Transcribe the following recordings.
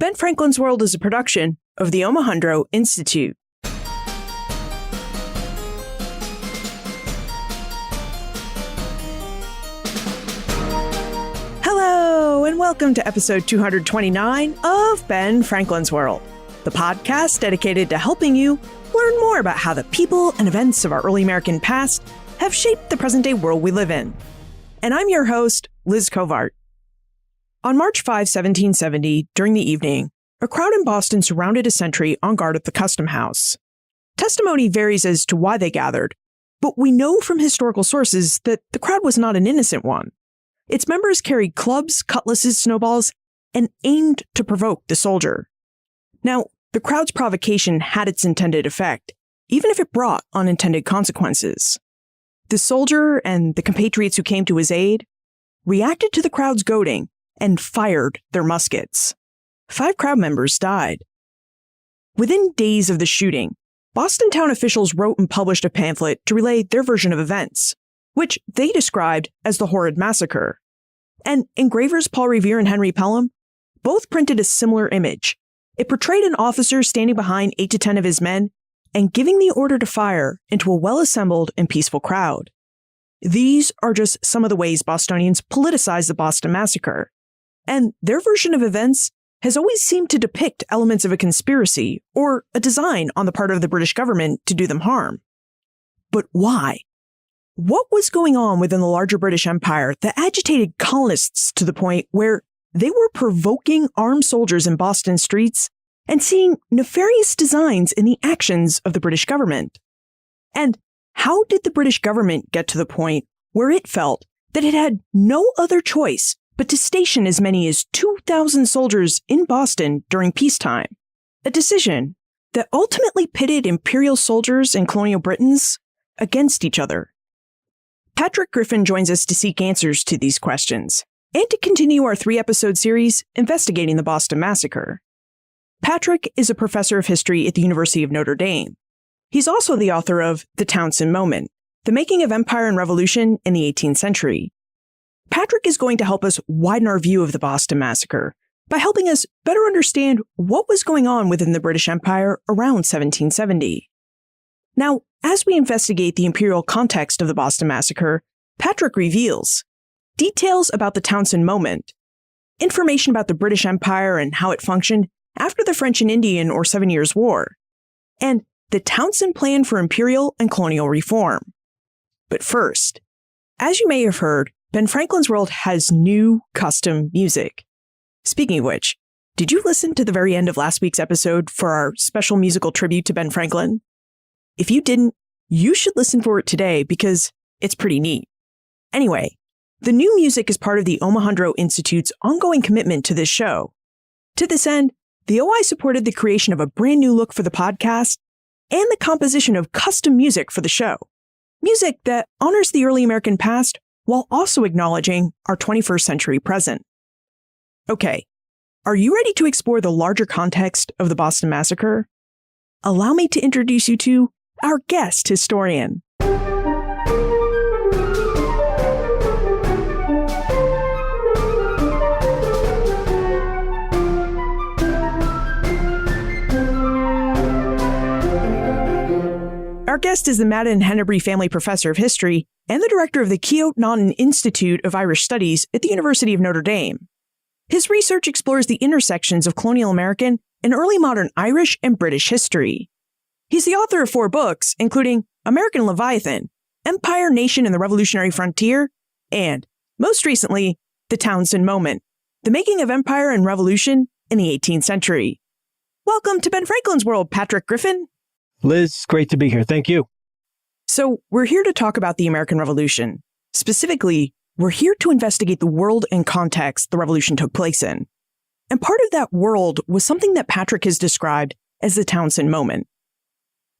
Ben Franklin's World is a production of the Omohundro Institute. Hello, and welcome to episode 229 of Ben Franklin's World, the podcast dedicated to helping you learn more about how the people and events of our early American past have shaped the present-day world we live in. And I'm your host, Liz Covart. On March 5, 1770, during the evening, a crowd in Boston surrounded a sentry on guard at the Custom House. Testimony varies as to why they gathered, but we know from historical sources that the crowd was not an innocent one. Its members carried clubs, cutlasses, snowballs, and aimed to provoke the soldier. Now, the crowd's provocation had its intended effect, even if it brought unintended consequences. The soldier and the compatriots who came to his aid reacted to the crowd's goading and fired their muskets. 5 crowd members died. Within days of the shooting, Boston town officials wrote and published a pamphlet to relay their version of events, which they described as the Horrid Massacre. And engravers Paul Revere and Henry Pelham both printed a similar image. It portrayed an officer standing behind 8 to 10 of his men and giving the order to fire into a well-assembled and peaceful crowd. These are just some of the ways Bostonians politicized the Boston Massacre. And their version of events has always seemed to depict elements of a conspiracy or a design on the part of the British government to do them harm. But why? What was going on within the larger British Empire that agitated colonists to the point where they were provoking armed soldiers in Boston streets and seeing nefarious designs in the actions of the British government? And how did the British government get to the point where it felt that it had no other choice but to station as many as 2,000 soldiers in Boston during peacetime? A decision that ultimately pitted imperial soldiers and colonial Britons against each other. Patrick Griffin joins us to seek answers to these questions and to continue our 3-episode series investigating the Boston Massacre. Patrick is a professor of history at the University of Notre Dame. He's also the author of The Townshend Moment, The Making of Empire and Revolution in the 18th Century. Patrick is going to help us widen our view of the Boston Massacre by helping us better understand what was going on within the British Empire around 1770. Now, as we investigate the imperial context of the Boston Massacre, Patrick reveals details about the Townshend Moment, information about the British Empire and how it functioned after the French and Indian or 7 Years' War, and the Townshend Plan for imperial and colonial reform. But first, as you may have heard, Ben Franklin's World has new custom music. Speaking of which, did you listen to the very end of last week's episode for our special musical tribute to Ben Franklin? If you didn't, you should listen for it today because it's pretty neat. Anyway, the new music is part of the Omohundro Institute's ongoing commitment to this show. To this end, the OI supported the creation of a brand new look for the podcast and the composition of custom music for the show. Music that honors the early American past while also acknowledging our 21st century present. Okay, are you ready to explore the larger context of the Boston Massacre? Allow me to introduce you to our guest historian. Our guest is the Madden-Hennebry Family Professor of History and the director of the Keogh Naughton Institute of Irish Studies at the University of Notre Dame. His research explores the intersections of colonial American and early modern Irish and British history. He's the author of 4 books, including American Leviathan, Empire, Nation, and the Revolutionary Frontier, and, most recently, The Townshend Moment, The Making of Empire and Revolution in the 18th Century. Welcome to Ben Franklin's World, Patrick Griffin. Liz, great to be here. Thank you. So, we're here to talk about the American Revolution. Specifically, we're here to investigate the world and context the revolution took place in. And part of that world was something that Patrick has described as the Townshend Moment.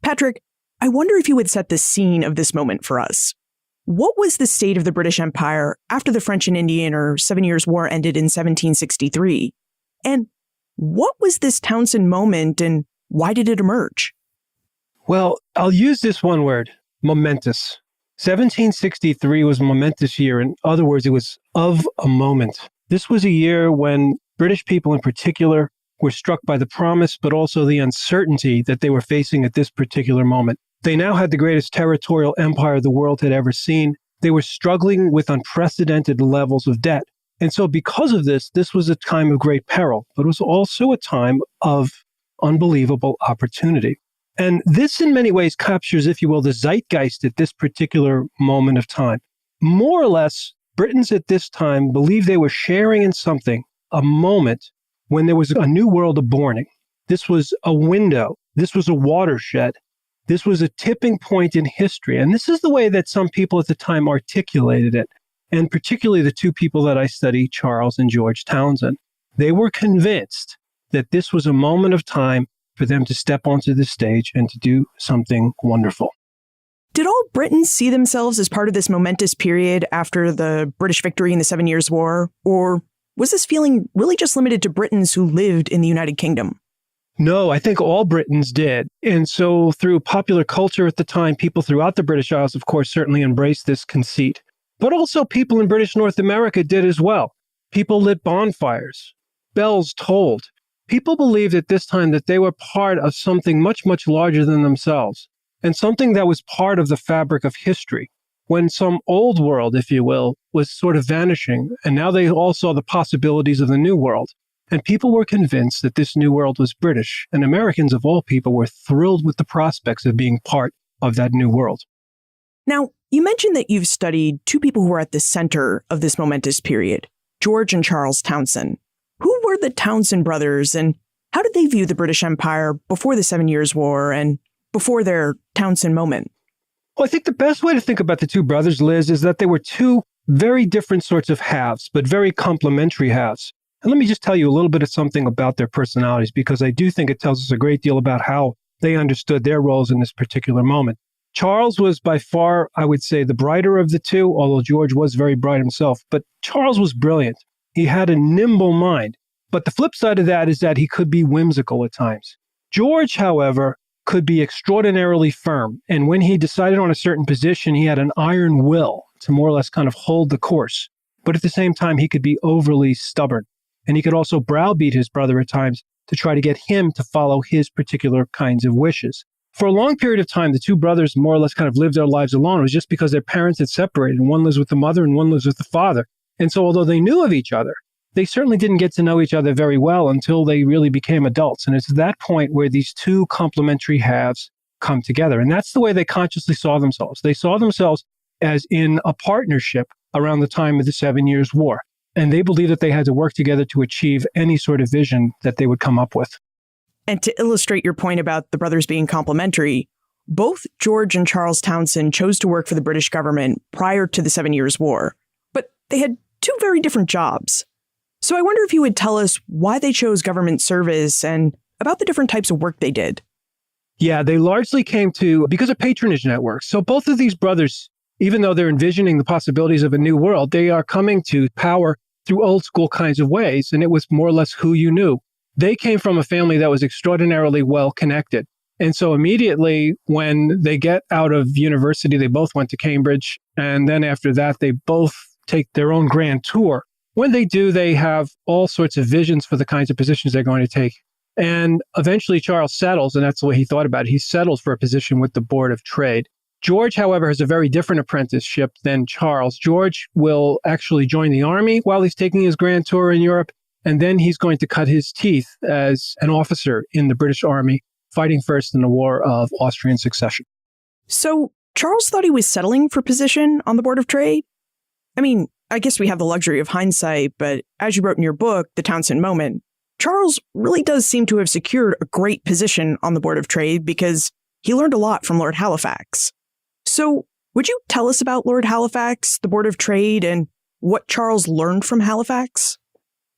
Patrick, I wonder if you would set the scene of this moment for us. What was the state of the British Empire after the French and Indian or 7 Years' War ended in 1763? And what was this Townshend Moment and why did it emerge? Well, I'll use this one word, momentous. 1763 was a momentous year. In other words, it was of a moment. This was a year when British people in particular were struck by the promise, but also the uncertainty that they were facing at this particular moment. They now had the greatest territorial empire the world had ever seen. They were struggling with unprecedented levels of debt. And so because of this, this was a time of great peril, but it was also a time of unbelievable opportunity. And this in many ways captures, if you will, the zeitgeist at this particular moment of time. More or less, Britons at this time believed they were sharing in something, a moment when there was a new world aborning. This was a window. This was a watershed. This was a tipping point in history. And this is the way that some people at the time articulated it. And particularly the two people that I study, Charles and George Townshend. They were convinced that this was a moment of time for them to step onto the stage and to do something wonderful. Did all Britons see themselves as part of this momentous period after the British victory in the 7 Years' War? Or was this feeling really just limited to Britons who lived in the United Kingdom? No, I think all Britons did. And so through popular culture at the time, people throughout the British Isles, of course, certainly embraced this conceit. But also people in British North America did as well. People lit bonfires. Bells tolled. People believed at this time that they were part of something much, much larger than themselves, and something that was part of the fabric of history, when some old world, if you will, was sort of vanishing, and now they all saw the possibilities of the new world. And people were convinced that this new world was British, and Americans of all people were thrilled with the prospects of being part of that new world. Now, you mentioned that you've studied two people who are at the center of this momentous period, George and Charles Townshend. Who were the Townshend brothers, and how did they view the British Empire before the 7 Years' War and before their Townshend moment? Well, I think the best way to think about the two brothers, Liz, is that they were two very different sorts of halves, but very complementary halves. And let me just tell you a little bit of something about their personalities, because I do think it tells us a great deal about how they understood their roles in this particular moment. Charles was by far, I would say, the brighter of the two, although George was very bright himself. But Charles was brilliant. He had a nimble mind. But the flip side of that is that he could be whimsical at times. George, however, could be extraordinarily firm. And when he decided on a certain position, he had an iron will to more or less kind of hold the course. But at the same time, he could be overly stubborn. And he could also browbeat his brother at times to try to get him to follow his particular kinds of wishes. For a long period of time, the two brothers more or less kind of lived their lives alone. It was just because their parents had separated, and one lives with the mother and one lives with the father. And so although they knew of each other, they certainly didn't get to know each other very well until they really became adults. And it's at that point where these two complementary halves come together. And that's the way they consciously saw themselves. They saw themselves as in a partnership around the time of the 7 Years' War. And they believed that they had to work together to achieve any sort of vision that they would come up with. And to illustrate your point about the brothers being complementary, both George and Charles Townshend chose to work for the British government prior to the 7 Years' War, but they had two very different jobs. So I wonder if you would tell us why they chose government service and about the different types of work they did. Yeah, they largely came to because of patronage networks. So both of these brothers, even though they're envisioning the possibilities of a new world, they are coming to power through old school kinds of ways. And it was more or less who you knew. They came from a family that was extraordinarily well connected. And so immediately when they get out of university, they both went to Cambridge. And then after that, they both take their own grand tour. When they do, they have all sorts of visions for the kinds of positions they're going to take. And eventually Charles settles, and that's the way he thought about it. He settled for a position with the Board of Trade. George, however, has a very different apprenticeship than Charles. George will actually join the army while he's taking his grand tour in Europe. And then he's going to cut his teeth as an officer in the British Army, fighting first in the War of Austrian Succession. So Charles thought he was settling for position on the Board of Trade? I mean, I guess we have the luxury of hindsight, but as you wrote in your book, The Townshend Moment, Charles really does seem to have secured a great position on the Board of Trade because he learned a lot from Lord Halifax. So would you tell us about Lord Halifax, the Board of Trade, and what Charles learned from Halifax?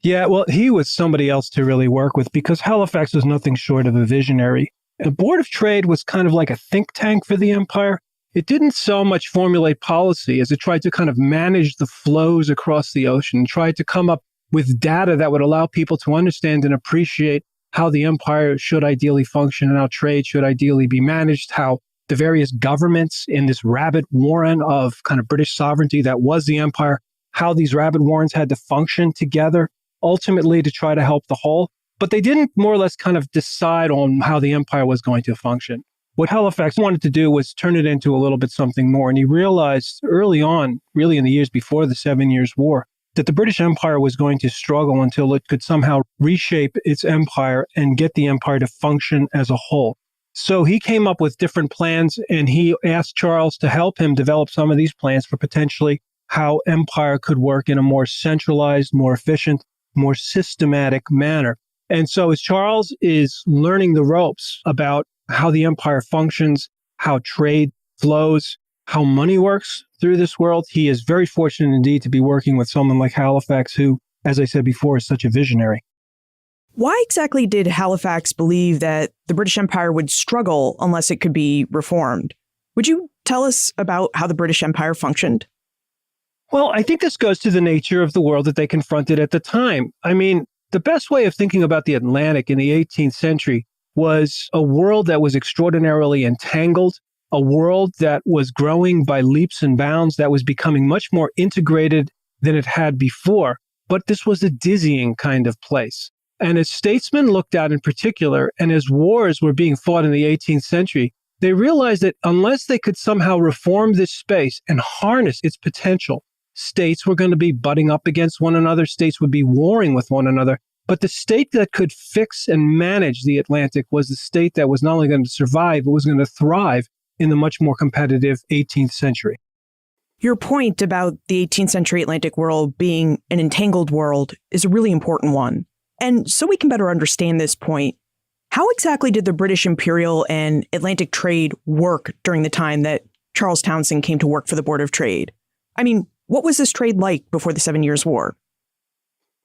Yeah, well, he was somebody else to really work with because Halifax was nothing short of a visionary. The Board of Trade was kind of like a think tank for the empire. It didn't so much formulate policy as it tried to kind of manage the flows across the ocean, tried to come up with data that would allow people to understand and appreciate how the empire should ideally function and how trade should ideally be managed, how the various governments in this rabbit warren of kind of British sovereignty that was the empire, how these rabbit warrens had to function together, ultimately to try to help the whole. but they didn't more or less kind of decide on how the empire was going to function. What Halifax wanted to do was turn it into a little bit something more. And he realized early on, really in the years before the 7 Years' War, that the British Empire was going to struggle until it could somehow reshape its empire and get the empire to function as a whole. So he came up with different plans, and he asked Charles to help him develop some of these plans for potentially how empire could work in a more centralized, more efficient, more systematic manner. And so as Charles is learning the ropes about how the empire functions, how trade flows, how money works through this world, he is very fortunate indeed to be working with someone like Halifax, who, as I said before, is such a visionary. Why exactly did Halifax believe that the British Empire would struggle unless it could be reformed? Would you tell us about how the British Empire functioned? Well, I think this goes to the nature of the world that they confronted at the time. I mean, the best way of thinking about the Atlantic in the 18th century was a world that was extraordinarily entangled, a world that was growing by leaps and bounds, that was becoming much more integrated than it had before. But this was a dizzying kind of place. And as statesmen looked out in particular, and as wars were being fought in the 18th century, they realized that unless they could somehow reform this space and harness its potential, states were going to be butting up against one another, states would be warring with one another. But the state that could fix and manage the Atlantic was the state that was not only going to survive, but was going to thrive in the much more competitive 18th century. Your point about the 18th century Atlantic world being an entangled world is a really important one. And so we can better understand this point, how exactly did the British imperial and Atlantic trade work during the time that Charles Townshend came to work for the Board of Trade? I mean, what was this trade like before the 7 Years' War?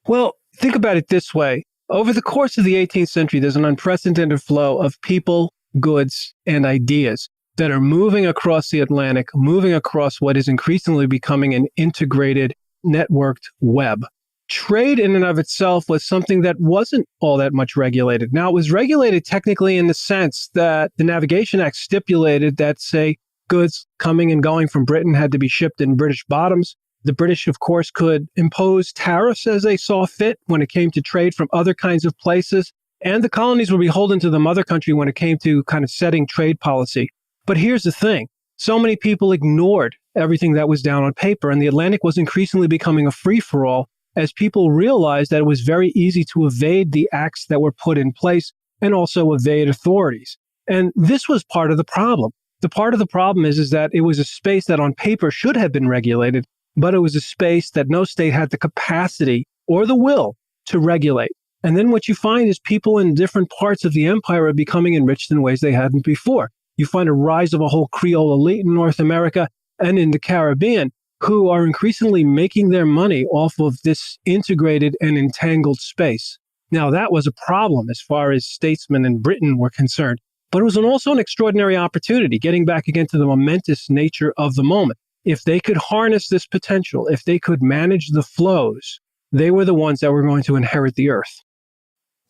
Well, think about it this way. Over the course of the 18th century, there's an unprecedented flow of people, goods, and ideas that are moving across the Atlantic, moving across what is increasingly becoming an integrated, networked web. Trade in and of itself was something that wasn't all that much regulated. Now, it was regulated technically in the sense that the Navigation Act stipulated that, say, goods coming and going from Britain had to be shipped in British bottoms. The British, of course, could impose tariffs as they saw fit when it came to trade from other kinds of places. And the colonies were beholden to the mother country when it came to kind of setting trade policy. But here's the thing. So many people ignored everything that was down on paper, and the Atlantic was increasingly becoming a free-for-all as people realized that it was very easy to evade the acts that were put in place and also evade authorities. And this was part of the problem. The part of the problem is that it was a space that on paper should have been regulated, but it was a space that no state had the capacity or the will to regulate. And then what you find is people in different parts of the empire are becoming enriched in ways they hadn't before. You find a rise of a whole Creole elite in North America and in the Caribbean who are increasingly making their money off of this integrated and entangled space. Now, that was a problem as far as statesmen in Britain were concerned, but it was also an extraordinary opportunity, getting back again to the momentous nature of the moment. If they could harness this potential, if they could manage the flows, they were the ones that were going to inherit the earth.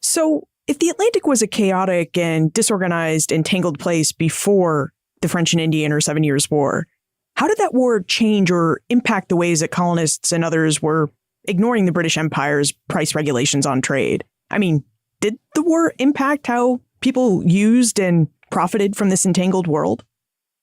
So, if the Atlantic was a chaotic and disorganized, entangled place before the French and Indian or 7 Years' War, how did that war change or impact the ways that colonists and others were ignoring the British Empire's price regulations on trade? I mean, did the war impact how people used and profited from this entangled world?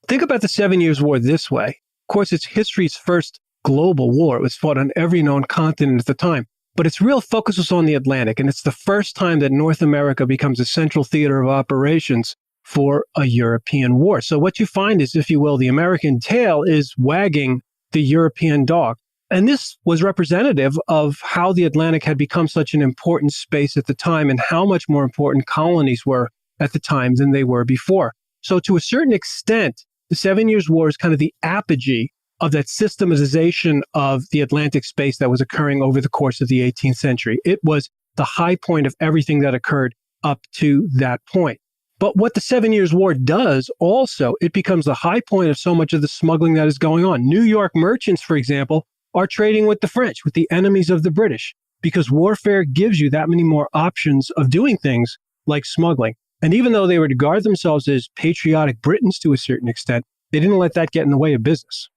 Think about the 7 Years' War this way. Of course, it's history's first global war. It was fought on every known continent at the time. But its real focus was on the Atlantic, and it's the first time that North America becomes a central theater of operations for a European war. So what you find is, if you will, the American tail is wagging the European dog. And this was representative of how the Atlantic had become such an important space at the time and how much more important colonies were at the time than they were before. So to a certain extent, the 7 Years' War is kind of the apogee of that systematization of the Atlantic space that was occurring over the course of the 18th century. It was the high point of everything that occurred up to that point. But what the 7 Years' War does also, it becomes the high point of so much of the smuggling that is going on. New York merchants, for example, are trading with the French, with the enemies of the British, because warfare gives you that many more options of doing things like smuggling. And even though they would regard themselves as patriotic Britons to a certain extent, they didn't let that get in the way of business.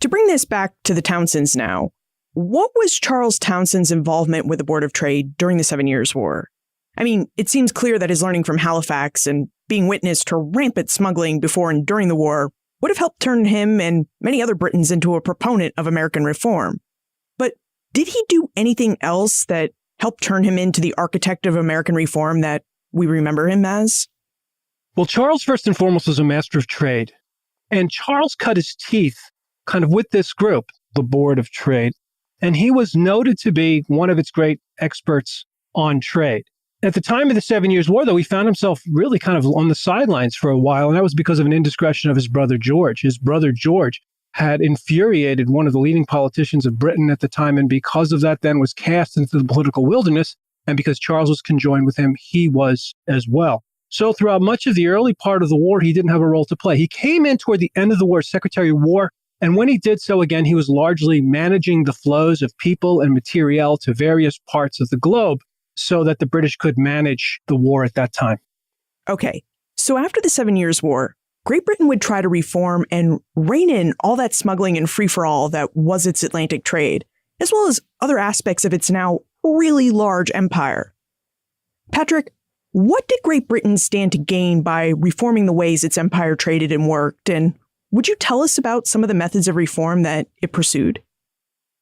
To bring this back to the Townsends now, what was Charles Townshend's involvement with the Board of Trade during the 7 Years' War? I mean, it seems clear that his learning from Halifax and being witness to rampant smuggling before and during the war would have helped turn him and many other Britons into a proponent of American reform. But did he do anything else that helped turn him into the architect of American reform that we remember him as? Well, Charles, first and foremost, was a master of trade. And Charles cut his teeth kind of with this group, the Board of Trade. And he was noted to be one of its great experts on trade. At the time of the 7 Years' War, though, he found himself really kind of on the sidelines for a while, and that was because of an indiscretion of his brother George. His brother George had infuriated one of the leading politicians of Britain at the time, and because of that then was cast into the political wilderness, and because Charles was conjoined with him, he was as well. So throughout much of the early part of the war, he didn't have a role to play. He came in toward the end of the war as Secretary of War, and when he did so, again, he was largely managing the flows of people and materiel to various parts of the globe so that the British could manage the war at that time. Okay, so after the 7 Years' War, Great Britain would try to reform and rein in all that smuggling and free-for-all that was its Atlantic trade, as well as other aspects of its now really large empire. Patrick, what did Great Britain stand to gain by reforming the ways its empire traded and worked? And would you tell us about some of the methods of reform that it pursued?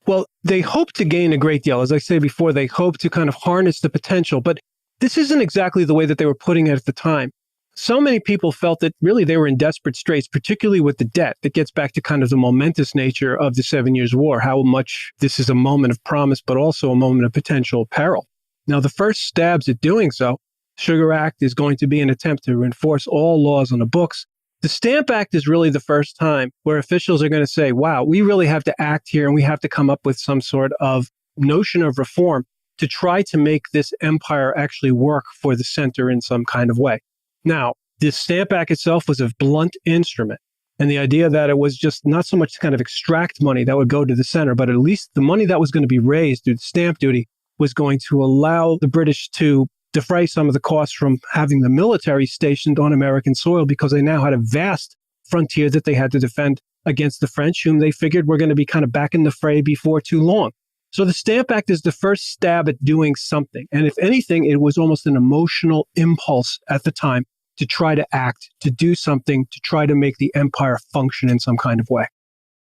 Well, they hope to gain a great deal. As I say before, they hope to kind of harness the potential, but this isn't exactly the way that they were putting it at the time. So many people felt that really they were in desperate straits, particularly with the debt. That gets back to kind of the momentous nature of the 7 Years' War, how much this is a moment of promise, but also a moment of potential peril. Now, the first stabs at doing so, Sugar Act is going to be an attempt to enforce all laws on the books. The Stamp Act is really the first time where officials are going to say, wow, we really have to act here and we have to come up with some sort of notion of reform to try to make this empire actually work for the center in some kind of way. Now, the Stamp Act itself was a blunt instrument. And the idea that it was just not so much to kind of extract money that would go to the center, but at least the money that was going to be raised through the stamp duty was going to allow the British to defray some of the costs from having the military stationed on American soil, because they now had a vast frontier that they had to defend against the French, whom they figured were going to be kind of back in the fray before too long. So the Stamp Act is the first stab at doing something. And if anything, it was almost an emotional impulse at the time to try to act, to do something, to try to make the empire function in some kind of way.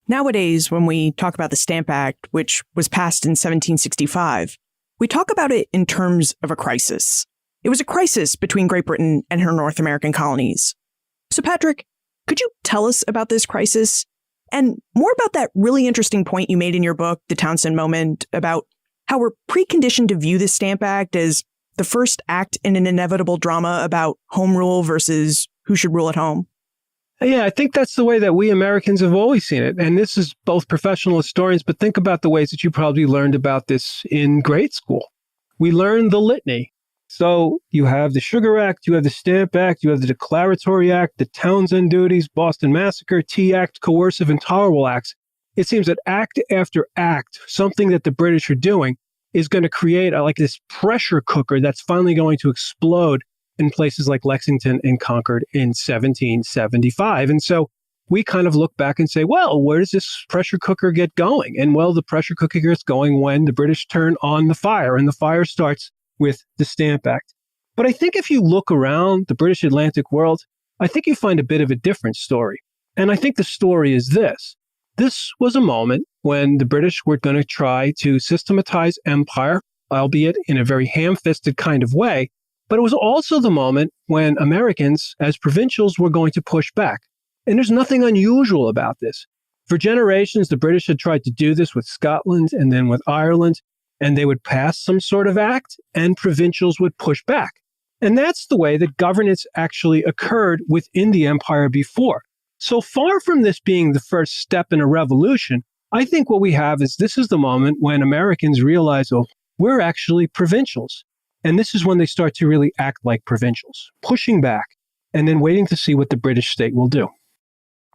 Nowadays, when we talk about the Stamp Act, which was passed in 1765, we talk about it in terms of a crisis. It was a crisis between Great Britain and her North American colonies. So, Patrick, could you tell us about this crisis? And more about that really interesting point you made in your book, The Townshend Moment, about how we're preconditioned to view the Stamp Act as the first act in an inevitable drama about home rule versus who should rule at home. Yeah, I think that's the way that we Americans have always seen it. And this is both professional historians, but think about the ways that you probably learned about this in grade school. We learned the litany. So you have the Sugar Act, you have the Stamp Act, you have the Declaratory Act, the Townshend Duties, Boston Massacre, Tea Act, Coercive and Tolerable Acts. It seems that act after act, something that the British are doing is going to create like this pressure cooker that's finally going to explode in places like Lexington and Concord in 1775. And so we kind of look back and say, well, where does this pressure cooker get going? And well, the pressure cooker gets going when the British turn on the fire, and the fire starts with the Stamp Act. But I think if you look around the British Atlantic world, I think you find a bit of a different story. And I think the story is this. This was a moment when the British were going to try to systematize empire, albeit in a very ham-fisted kind of way. But it was also the moment when Americans, as provincials, were going to push back. And there's nothing unusual about this. For generations, the British had tried to do this with Scotland and then with Ireland, and they would pass some sort of act, and provincials would push back. And that's the way that governance actually occurred within the empire before. So far from this being the first step in a revolution, I think what we have is this is the moment when Americans realize, oh, we're actually provincials. And this is when they start to really act like provincials, pushing back and then waiting to see what the British state will do.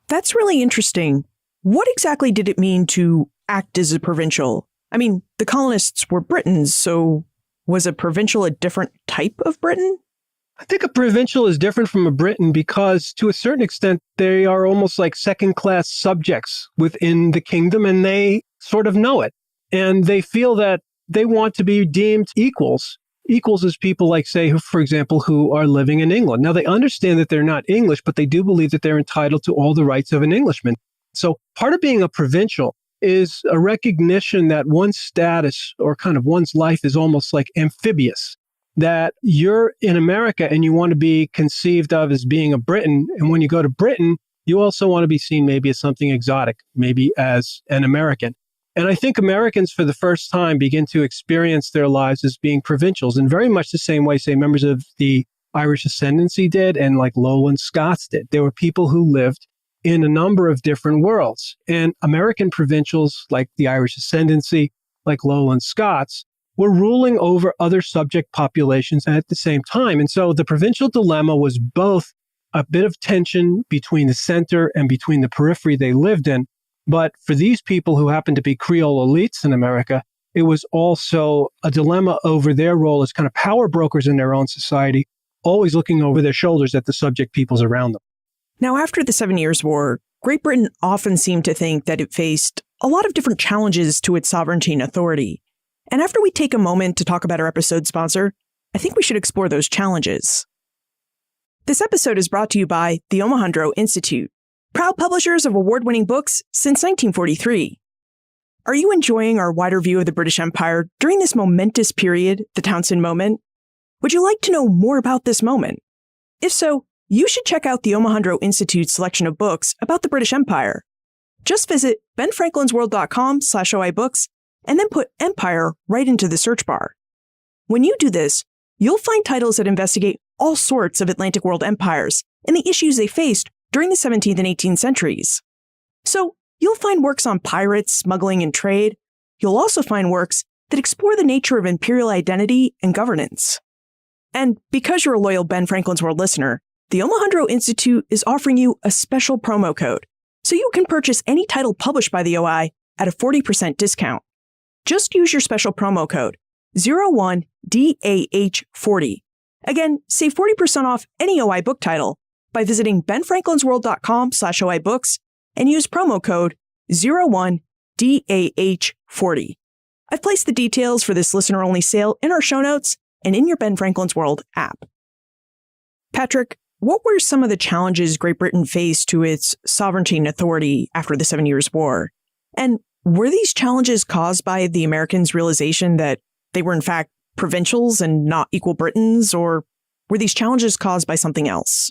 That's really interesting. What exactly did it mean to act as a provincial? I mean, the colonists were Britons, so was a provincial a different type of Briton? I think a provincial is different from a Briton because to a certain extent, they are almost like second-class subjects within the kingdom, and they sort of know it. And they feel that they want to be deemed equals equals as people like, say, who, for example, who are living in England. Now, they understand that they're not English, but they do believe that they're entitled to all the rights of an Englishman. So part of being a provincial is a recognition that one's status or kind of one's life is almost like amphibious, that you're in America and you want to be conceived of as being a Briton. And when you go to Britain, you also want to be seen maybe as something exotic, maybe as an American. And I think Americans for the first time begin to experience their lives as being provincials in very much the same way, say, members of the Irish ascendancy did and like lowland Scots did. There were people who lived in a number of different worlds. And American provincials, like the Irish ascendancy, like lowland Scots, were ruling over other subject populations at the same time. And so the provincial dilemma was both a bit of tension between the center and between the periphery they lived in. But for these people who happen to be Creole elites in America, it was also a dilemma over their role as kind of power brokers in their own society, always looking over their shoulders at the subject peoples around them. Now, after the 7 Years' War, Great Britain often seemed to think that it faced a lot of different challenges to its sovereignty and authority. And after we take a moment to talk about our episode sponsor, I think we should explore those challenges. This episode is brought to you by the Omohundro Institute, proud publishers of award-winning books since 1943. Are you enjoying our wider view of the British Empire during this momentous period, the Townshend Moment? Would you like to know more about this moment? If so, you should check out the Omohundro Institute's selection of books about the British Empire. Just visit benfranklinsworld.com/OIBooks and then put Empire right into the search bar. When you do this, you'll find titles that investigate all sorts of Atlantic world empires and the issues they faced during the 17th and 18th centuries. So you'll find works on pirates, smuggling, and trade. You'll also find works that explore the nature of imperial identity and governance. And because you're a loyal Ben Franklin's World listener, the Omohundro Institute is offering you a special promo code, so you can purchase any title published by the OI at a 40% discount. Just use your special promo code 01DAH40. Again, save 40% off any OI book title by visiting benfranklinsworld.com/OIBooks and use promo code 01DAH40. I've placed the details for this listener-only sale in our show notes and in your Ben Franklin's World app. Patrick, what were some of the challenges Great Britain faced to its sovereignty and authority after the 7 Years' War? And were these challenges caused by the Americans' realization that they were in fact provincials and not equal Britons, or were these challenges caused by something else?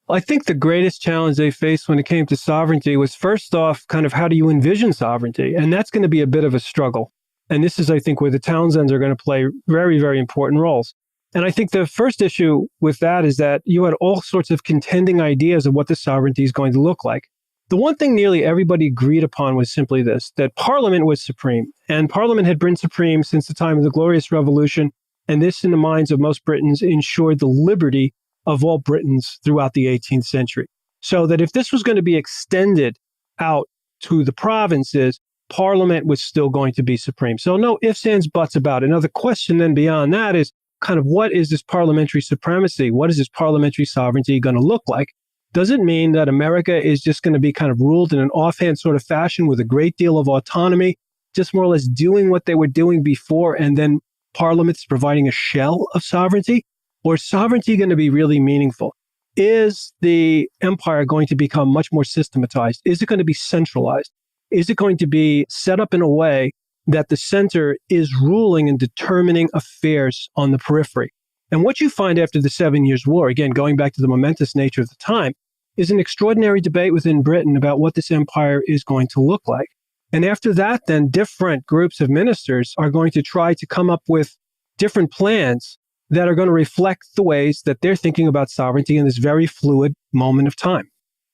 I think the greatest challenge they faced when it came to sovereignty was, first off, kind of how do you envision sovereignty? And that's going to be a bit of a struggle. And this is, I think, where the Townsends are going to play very, very important roles. And I think the first issue with that is that you had all sorts of contending ideas of what the sovereignty is going to look like. The one thing nearly everybody agreed upon was simply this, that Parliament was supreme. And Parliament had been supreme since the time of the Glorious Revolution. And this, in the minds of most Britons, ensured the liberty of all Britons throughout the 18th century. So that if this was going to be extended out to the provinces, Parliament was still going to be supreme. So no ifs, ands, buts about it. Now, the question then beyond that is kind of what is this parliamentary supremacy? What is this parliamentary sovereignty going to look like? Does it mean that America is just going to be kind of ruled in an offhand sort of fashion with a great deal of autonomy, just more or less doing what they were doing before, and then Parliament's providing a shell of sovereignty? Or is sovereignty going to be really meaningful? Is the empire going to become much more systematized? Is it going to be centralized? Is it going to be set up in a way that the center is ruling and determining affairs on the periphery? And what you find after the 7 Years' War, again, going back to the momentous nature of the time, is an extraordinary debate within Britain about what this empire is going to look like. And after that, then different groups of ministers are going to try to come up with different plans that are going to reflect the ways that they're thinking about sovereignty in this very fluid moment of time.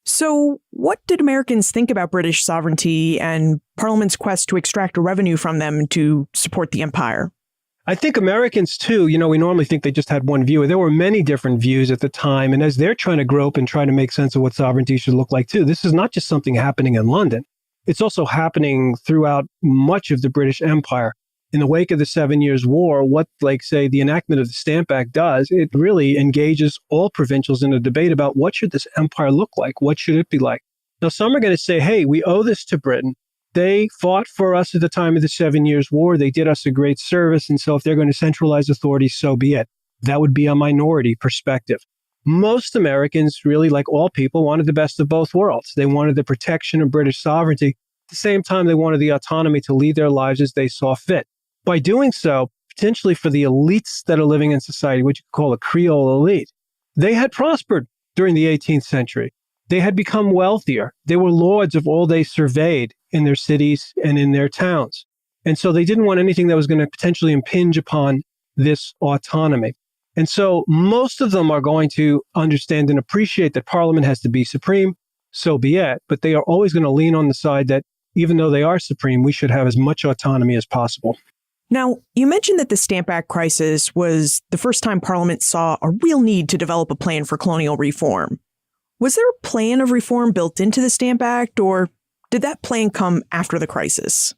So what did Americans think about British sovereignty and Parliament's quest to extract revenue from them to support the empire? I think Americans, too, we normally think they just had one view. There were many different views at the time. And as they're trying to grope and try to make sense of what sovereignty should look like, too, this is not just something happening in London. It's also happening throughout much of the British Empire. In the wake of the 7 Years' War, what, say, the enactment of the Stamp Act does, it really engages all provincials in a debate about what should this empire look like? What should it be like? Now, some are going to say, hey, we owe this to Britain. They fought for us at the time of the 7 Years' War. They did us a great service. And so if they're going to centralize authority, so be it. That would be a minority perspective. Most Americans, really like all people, wanted the best of both worlds. They wanted the protection of British sovereignty. At the same time, they wanted the autonomy to lead their lives as they saw fit. By doing so, potentially for the elites that are living in society, which you could call a Creole elite, they had prospered during the 18th century. They had become wealthier. They were lords of all they surveyed in their cities and in their towns. And so they didn't want anything that was going to potentially impinge upon this autonomy. And so most of them are going to understand and appreciate that Parliament has to be supreme, so be it. But they are always going to lean on the side that even though they are supreme, we should have as much autonomy as possible. Now, you mentioned that the Stamp Act crisis was the first time Parliament saw a real need to develop a plan for colonial reform. Was there a plan of reform built into the Stamp Act, or did that plan come after the crisis?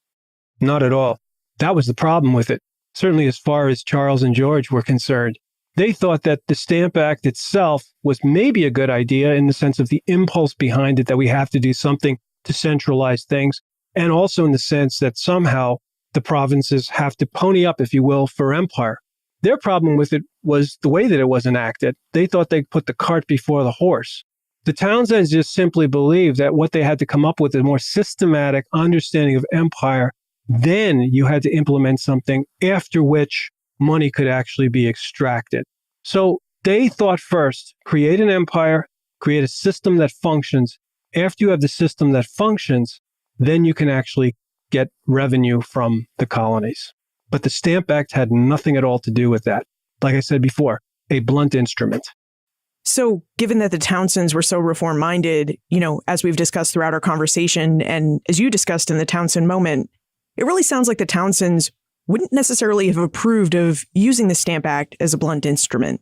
Not at all. That was the problem with it, certainly as far as Charles and George were concerned. They thought that the Stamp Act itself was maybe a good idea in the sense of the impulse behind it, that we have to do something to centralize things, and also in the sense that somehow the provinces have to pony up, if you will, for empire. Their problem with it was the way that it was enacted. They thought they'd put the cart before the horse. The Townsends just simply believed that what they had to come up with is a more systematic understanding of empire. Then you had to implement something after which money could actually be extracted. So they thought first, create an empire, create a system that functions. After you have the system that functions, then you can actually get revenue from the colonies. But the Stamp Act had nothing at all to do with that. Like I said before, a blunt instrument. So given that the Townsends were so reform-minded, as we've discussed throughout our conversation, and as you discussed in the Townshend Moment, it really sounds like the Townsends wouldn't necessarily have approved of using the Stamp Act as a blunt instrument.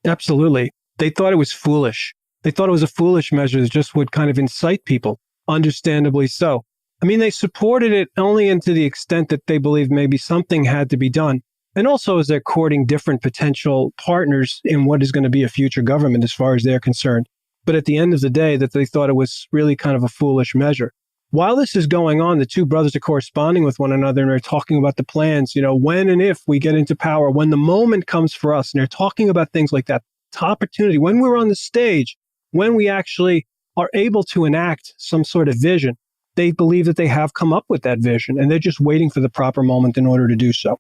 Absolutely. They thought it was foolish. They thought it was a foolish measure that just would kind of incite people, understandably so. I mean, they supported it only into the extent that they believed maybe something had to be done. And also as they're courting different potential partners in what is going to be a future government as far as they're concerned. But at the end of the day, that they thought it was really kind of a foolish measure. While this is going on, the two brothers are corresponding with one another and they're talking about the plans, when and if we get into power, when the moment comes for us. And they're talking about things like that, the opportunity, when we're on the stage, when we actually are able to enact some sort of vision. They believe that they have come up with that vision and they're just waiting for the proper moment in order to do so.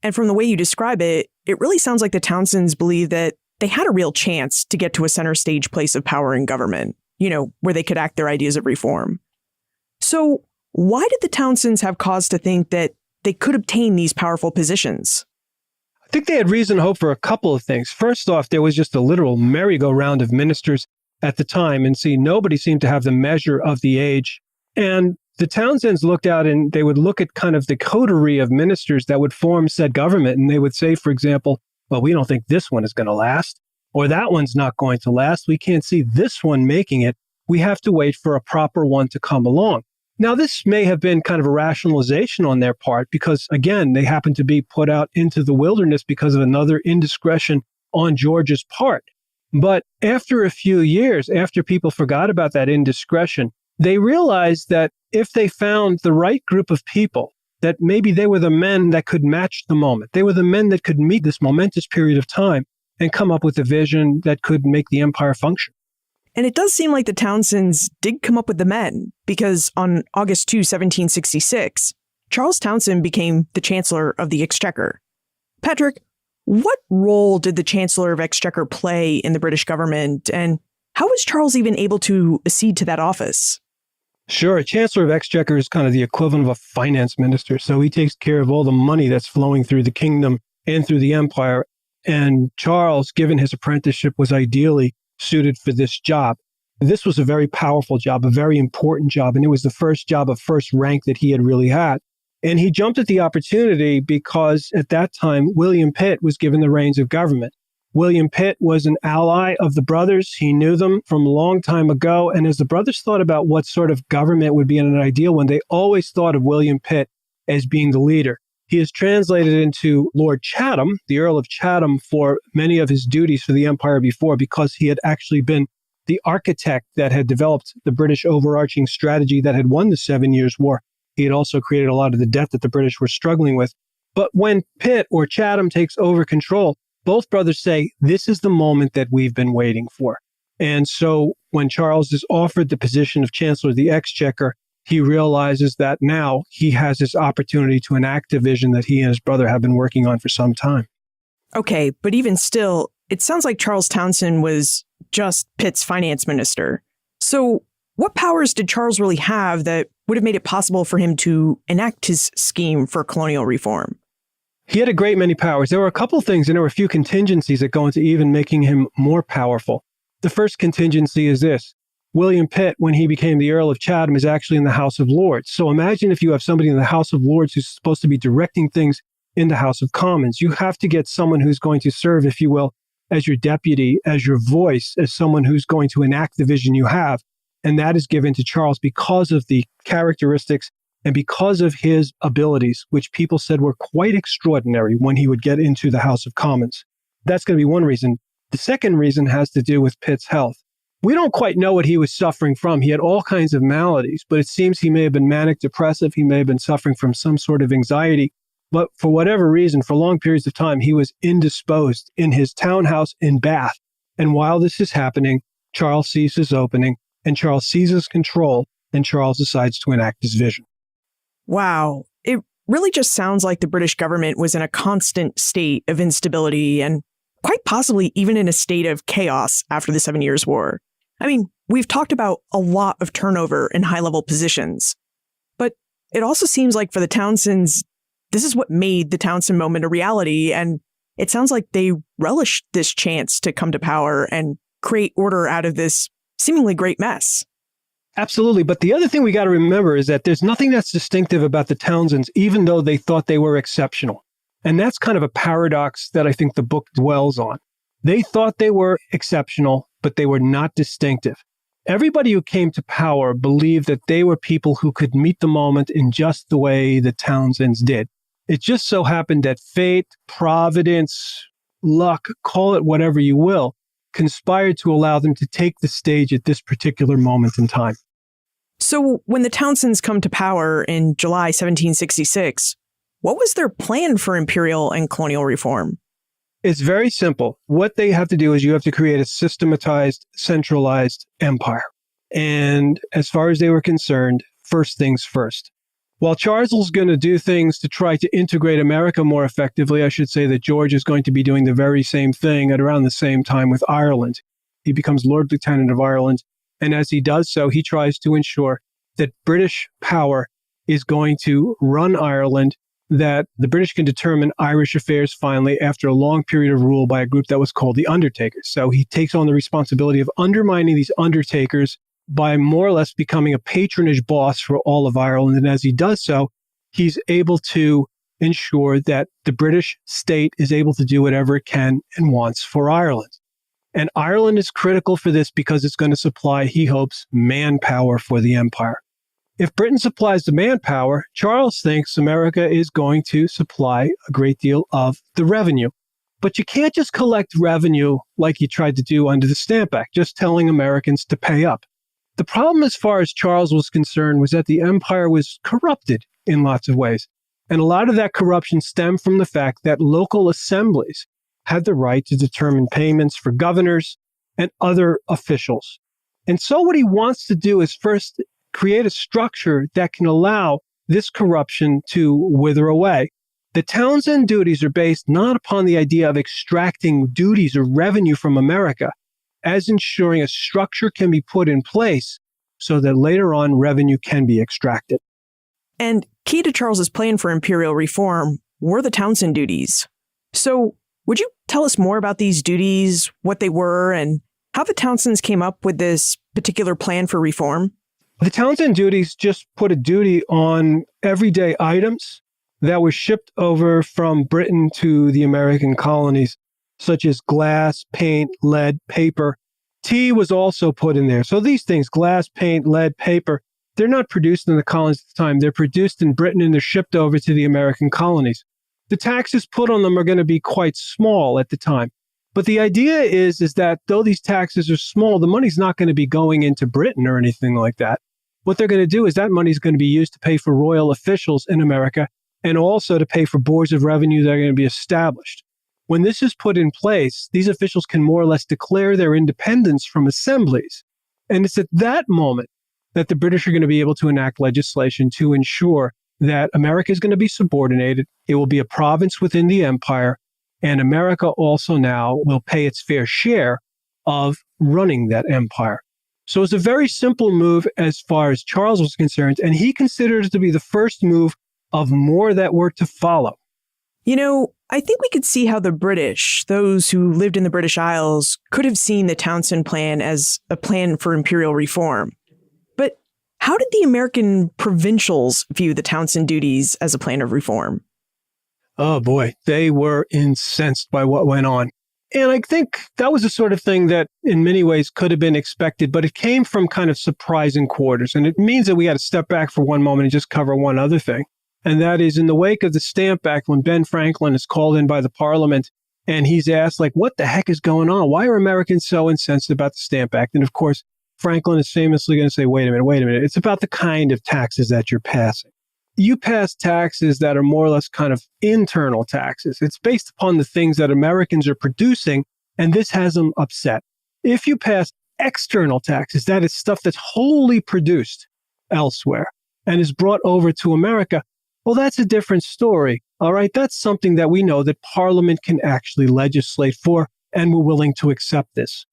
And from the way you describe it, it really sounds like the Townsends believe that they had a real chance to get to a center stage place of power in government, where they could act their ideas of reform. So why did the Townsends have cause to think that they could obtain these powerful positions? I think they had reason to hope for a couple of things. First off, there was just a literal merry-go-round of ministers at the time, and nobody seemed to have the measure of the age. And the Townsends looked out and they would look at kind of the coterie of ministers that would form said government. And they would say, for example, well, we don't think this one is going to last, or that one's not going to last. We can't see this one making it. We have to wait for a proper one to come along. Now, this may have been kind of a rationalization on their part because, again, they happened to be put out into the wilderness because of another indiscretion on George's part. But after a few years, after people forgot about that indiscretion, they realized that if they found the right group of people, that maybe they were the men that could match the moment. They were the men that could meet this momentous period of time and come up with a vision that could make the empire function. And it does seem like the Townsends did come up with the men, because on August 2, 1766, Charles Townshend became the Chancellor of the Exchequer. Patrick, what role did the Chancellor of Exchequer play in the British government, and how was Charles even able to accede to that office? Sure. A Chancellor of Exchequer is kind of the equivalent of a finance minister. So he takes care of all the money that's flowing through the kingdom and through the empire. And Charles, given his apprenticeship, was ideally suited for this job. This was a very powerful job, a very important job, and it was the first job of first rank that he had really had. And he jumped at the opportunity because at that time, William Pitt was given the reins of government. William Pitt was an ally of the brothers. He knew them from a long time ago. And as the brothers thought about what sort of government would be an ideal one, they always thought of William Pitt as being the leader. He is translated into Lord Chatham, the Earl of Chatham, for many of his duties for the empire before, because he had actually been the architect that had developed the British overarching strategy that had won the 7 Years' War. He had also created a lot of the debt that the British were struggling with. But when Pitt or Chatham takes over control, both brothers say, this is the moment that we've been waiting for. And so when Charles is offered the position of Chancellor of the Exchequer, he realizes that now he has this opportunity to enact a vision that he and his brother have been working on for some time. Okay, but even still, it sounds like Charles Townshend was just Pitt's finance minister. So what powers did Charles really have that would have made it possible for him to enact his scheme for colonial reform? He had a great many powers. There were a couple things, and there were a few contingencies that go into even making him more powerful. The first contingency is this. William Pitt, when he became the Earl of Chatham, is actually in the House of Lords. So imagine if you have somebody in the House of Lords who's supposed to be directing things in the House of Commons. You have to get someone who's going to serve, if you will, as your deputy, as your voice, as someone who's going to enact the vision you have. And that is given to Charles because of the characteristics and because of his abilities, which people said were quite extraordinary when he would get into the House of Commons. That's going to be one reason. The second reason has to do with Pitt's health. We don't quite know what he was suffering from. He had all kinds of maladies, but it seems he may have been manic depressive. He may have been suffering from some sort of anxiety. But for whatever reason, for long periods of time, he was indisposed in his townhouse in Bath. And while this is happening, Charles sees his opening, and Charles seizes control, and Charles decides to enact his vision. Wow. It really just sounds like the British government was in a constant state of instability and quite possibly even in a state of chaos after the 7 Years' War. I mean, we've talked about a lot of turnover in high-level positions, but it also seems like for the Townsends, this is what made the Townshend Moment a reality, and it sounds like they relished this chance to come to power and create order out of this seemingly great mess. Absolutely. But the other thing we got to remember is that there's nothing that's distinctive about the Townsends, even though they thought they were exceptional. And that's kind of a paradox that I think the book dwells on. They thought they were exceptional, but they were not distinctive. Everybody who came to power believed that they were people who could meet the moment in just the way the Townsends did. It just so happened that fate, providence, luck, call it whatever you will, conspired to allow them to take the stage at this particular moment in time. So when the Townsends come to power in July 1766, what was their plan for imperial and colonial reform? It's very simple. What they have to do is you have to create a systematized, centralized empire. And as far as they were concerned, first things first. While Charles is going to do things to try to integrate America more effectively, I should say that George is going to be doing the very same thing at around the same time with Ireland. He becomes Lord Lieutenant of Ireland. And as he does so, he tries to ensure that British power is going to run Ireland, that the British can determine Irish affairs finally after a long period of rule by a group that was called the Undertakers. So he takes on the responsibility of undermining these Undertakers by more or less becoming a patronage boss for all of Ireland. And as he does so, he's able to ensure that the British state is able to do whatever it can and wants for Ireland. And Ireland is critical for this because it's going to supply, he hopes, manpower for the empire. If Britain supplies the manpower, Charles thinks America is going to supply a great deal of the revenue. But you can't just collect revenue like he tried to do under the Stamp Act, just telling Americans to pay up. The problem as far as Charles was concerned was that the empire was corrupted in lots of ways. And a lot of that corruption stemmed from the fact that local assemblies had the right to determine payments for governors and other officials. And so what he wants to do is first create a structure that can allow this corruption to wither away. The Townshend duties are based not upon the idea of extracting duties or revenue from America, as ensuring a structure can be put in place so that later on revenue can be extracted. And key to Charles's plan for imperial reform were the Townshend duties. So would you tell us more about these duties, what they were, and how the Townsends came up with this particular plan for reform? The Townshend duties just put a duty on everyday items that were shipped over from Britain to the American colonies, such as glass, paint, lead, paper. Tea was also put in there. So these things, glass, paint, lead, paper, they're not produced in the colonies at the time. They're produced in Britain and they're shipped over to the American colonies. The taxes put on them are going to be quite small at the time. But the idea is that though these taxes are small, the money's not going to be going into Britain or anything like that. what they're going to do is that money is going to be used to pay for royal officials in America and also to pay for boards of revenue that are going to be established. When this is put in place, these officials can more or less declare their independence from assemblies. And it's at that moment that the British are going to be able to enact legislation to ensure that America is going to be subordinated. It will be a province within the empire. And America also now will pay its fair share of running that empire. So it's a very simple move as far as Charles was concerned. And he considered it to be the first move of more that were to follow. You know, I think we could see how the British, those who lived in the British Isles, could have seen the Townshend Plan as a plan for imperial reform. But how did the American provincials view the Townshend duties as a plan of reform? Oh boy, they were incensed by what went on. And I think that was the sort of thing that in many ways could have been expected, but it came from kind of surprising quarters. And it means that we got to step back for one moment and just cover one other thing. And that is in the wake of the Stamp Act, when Ben Franklin is called in by the Parliament and he's asked, like, what the heck is going on? Why are Americans so incensed about the Stamp Act? And of course, Franklin is famously going to say, wait a minute. It's about the kind of taxes that you're passing. You pass taxes that are more or less kind of internal taxes. It's based upon the things that Americans are producing, and this has them upset. If you pass external taxes, that is stuff that's wholly produced elsewhere and is brought over to America, well, that's a different story. All right. That's something that we know that Parliament can actually legislate for, and we're willing to accept this.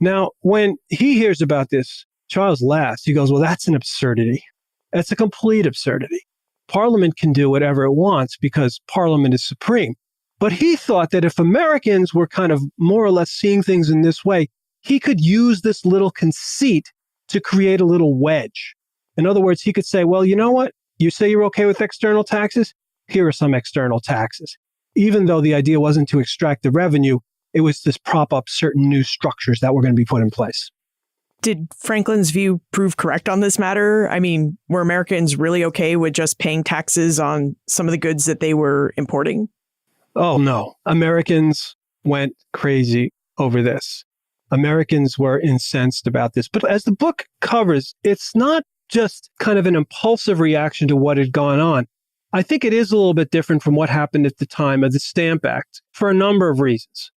Now, when he hears about this, Charles laughs. He goes, well, that's an absurdity. That's a complete absurdity. Parliament can do whatever it wants because Parliament is supreme. But he thought that if Americans were kind of more or less seeing things in this way, he could use this little conceit to create a little wedge. In other words, he could say, well, you know what? You say you're okay with external taxes? Here are some external taxes. Even though the idea wasn't to extract the revenue, it was to prop up certain new structures that were going to be put in place. Did Franklin's view prove correct on this matter? I mean, were Americans really okay with just paying taxes on some of the goods that they were importing? Oh, no. Americans went crazy over this. Americans were incensed about this. But as the book covers, it's not just kind of an impulsive reaction to what had gone on. I think it is a little bit different from what happened at the time of the Stamp Act for a number of reasons.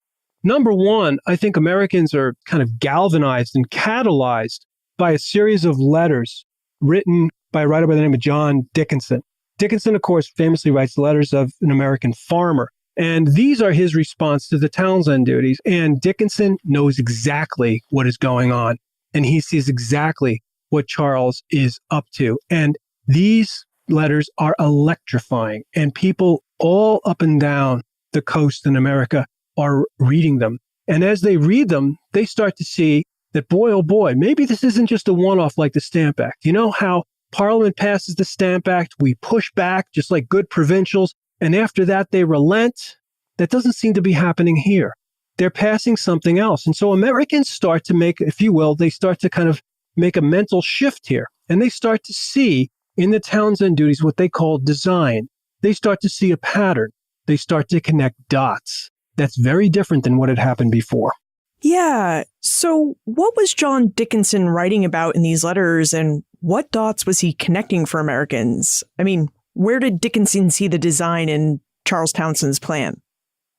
Number one, I think Americans are kind of galvanized and catalyzed by a series of letters written by a writer by the name of John Dickinson. Dickinson, of course, famously writes letters of an American farmer. And these are his response to the Townshend duties. And Dickinson knows exactly what is going on. And he sees exactly what Charles is up to. And these letters are electrifying. And people all up and down the coast in America are reading them. And as they read them, they start to see that, boy, oh boy, maybe this isn't just a one-off like the Stamp Act. You know how Parliament passes the Stamp Act, we push back just like good provincials, and after that they relent? That doesn't seem to be happening here. They're passing something else. And so Americans start to make, if you will, they start to kind of make a mental shift here. And they start to see in the Townshend duties what they call design. They start to see a pattern. They start to connect dots. That's very different than what had happened before. Yeah. So what was John Dickinson writing about in these letters, and what dots was he connecting for Americans? I mean, where did Dickinson see the design in Charles Townshend's plan?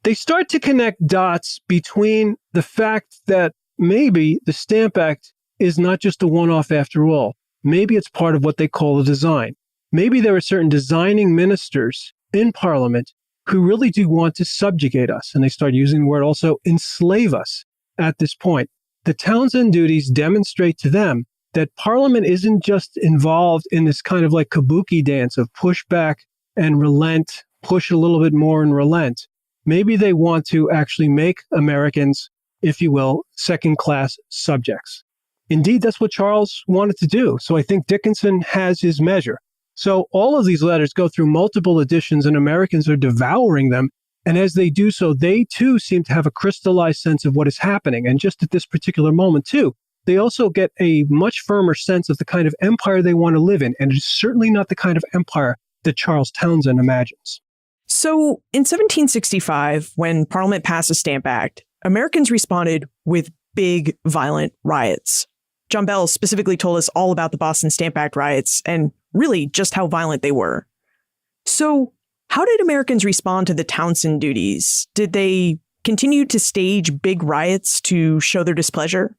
They start to connect dots between the fact that maybe the Stamp Act is not just a one-off after all. Maybe it's part of what they call a design. Maybe there are certain designing ministers in Parliament who really do want to subjugate us. And they start using the word also enslave us at this point. The Townshend duties demonstrate to them that Parliament isn't just involved in this kind of like kabuki dance of push back and relent, push a little bit more and relent. Maybe they want to actually make Americans, if you will, second-class subjects. Indeed, that's what Charles wanted to do. So I think Dickinson has his measure. So all of these letters go through multiple editions, and Americans are devouring them. And as they do so, they too seem to have a crystallized sense of what is happening. And just at this particular moment too, they also get a much firmer sense of the kind of empire they want to live in. And it is certainly not the kind of empire that Charles Townshend imagines. So in 1765, when Parliament passed the Stamp Act, Americans responded with big, violent riots. John Bell specifically told us all about the Boston Stamp Act riots and really just how violent they were. So how did Americans respond to the Townshend duties? Did they continue to stage big riots to show their displeasure?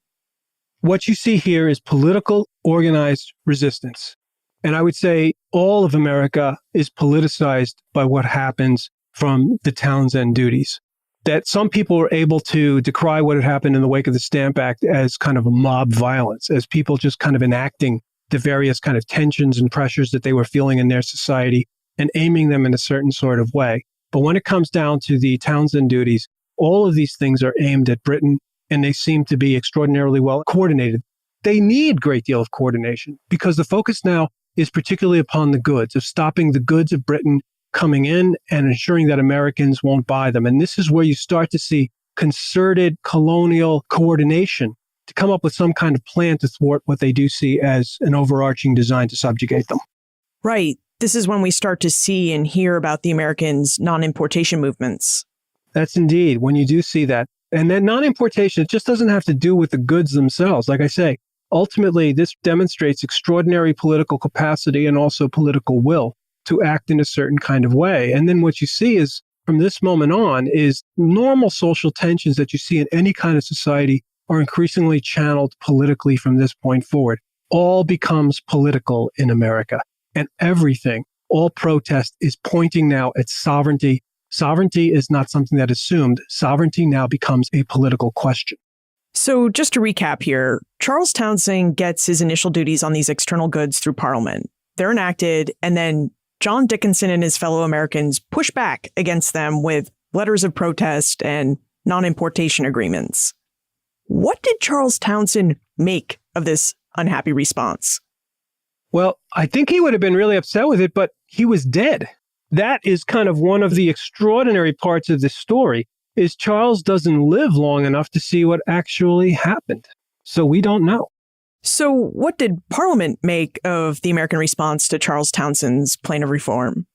What you see here is political organized resistance. And I would say all of America is politicized by what happens from the Townshend duties. That some people were able to decry what had happened in the wake of the Stamp Act as kind of a mob violence, as people just kind of enacting the various kind of tensions and pressures that they were feeling in their society and aiming them in a certain sort of way. But when it comes down to the Townshend duties, all of these things are aimed at Britain, and they seem to be extraordinarily well coordinated. They need a great deal of coordination because the focus now is particularly upon the goods, of stopping the goods of Britain coming in and ensuring that Americans won't buy them. And this is where you start to see concerted colonial coordination to come up with some kind of plan to thwart what they do see as an overarching design to subjugate them. Right. This is when we start to see and hear about the Americans' non-importation movements. That's indeed when you do see that. And then non-importation, it just doesn't have to do with the goods themselves. Like I say, ultimately, this demonstrates extraordinary political capacity and also political will to act in a certain kind of way. And then what you see is, from this moment on, is normal social tensions that you see in any kind of society are increasingly channeled politically from this point forward. All becomes political in America. And everything, all protest is pointing now at sovereignty. Sovereignty is not something that is assumed. Sovereignty now becomes a political question. So just to recap here, Charles Townshend gets his initial duties on these external goods through Parliament. They're enacted, and then John Dickinson and his fellow Americans push back against them with letters of protest and non-importation agreements. What did Charles Townshend make of this unhappy response? Well, I think he would have been really upset with it, but he was dead. That is kind of one of the extraordinary parts of this story, is Charles doesn't live long enough to see what actually happened. So we don't know. So what did Parliament make of the American response to Charles Townshend's plan of reform?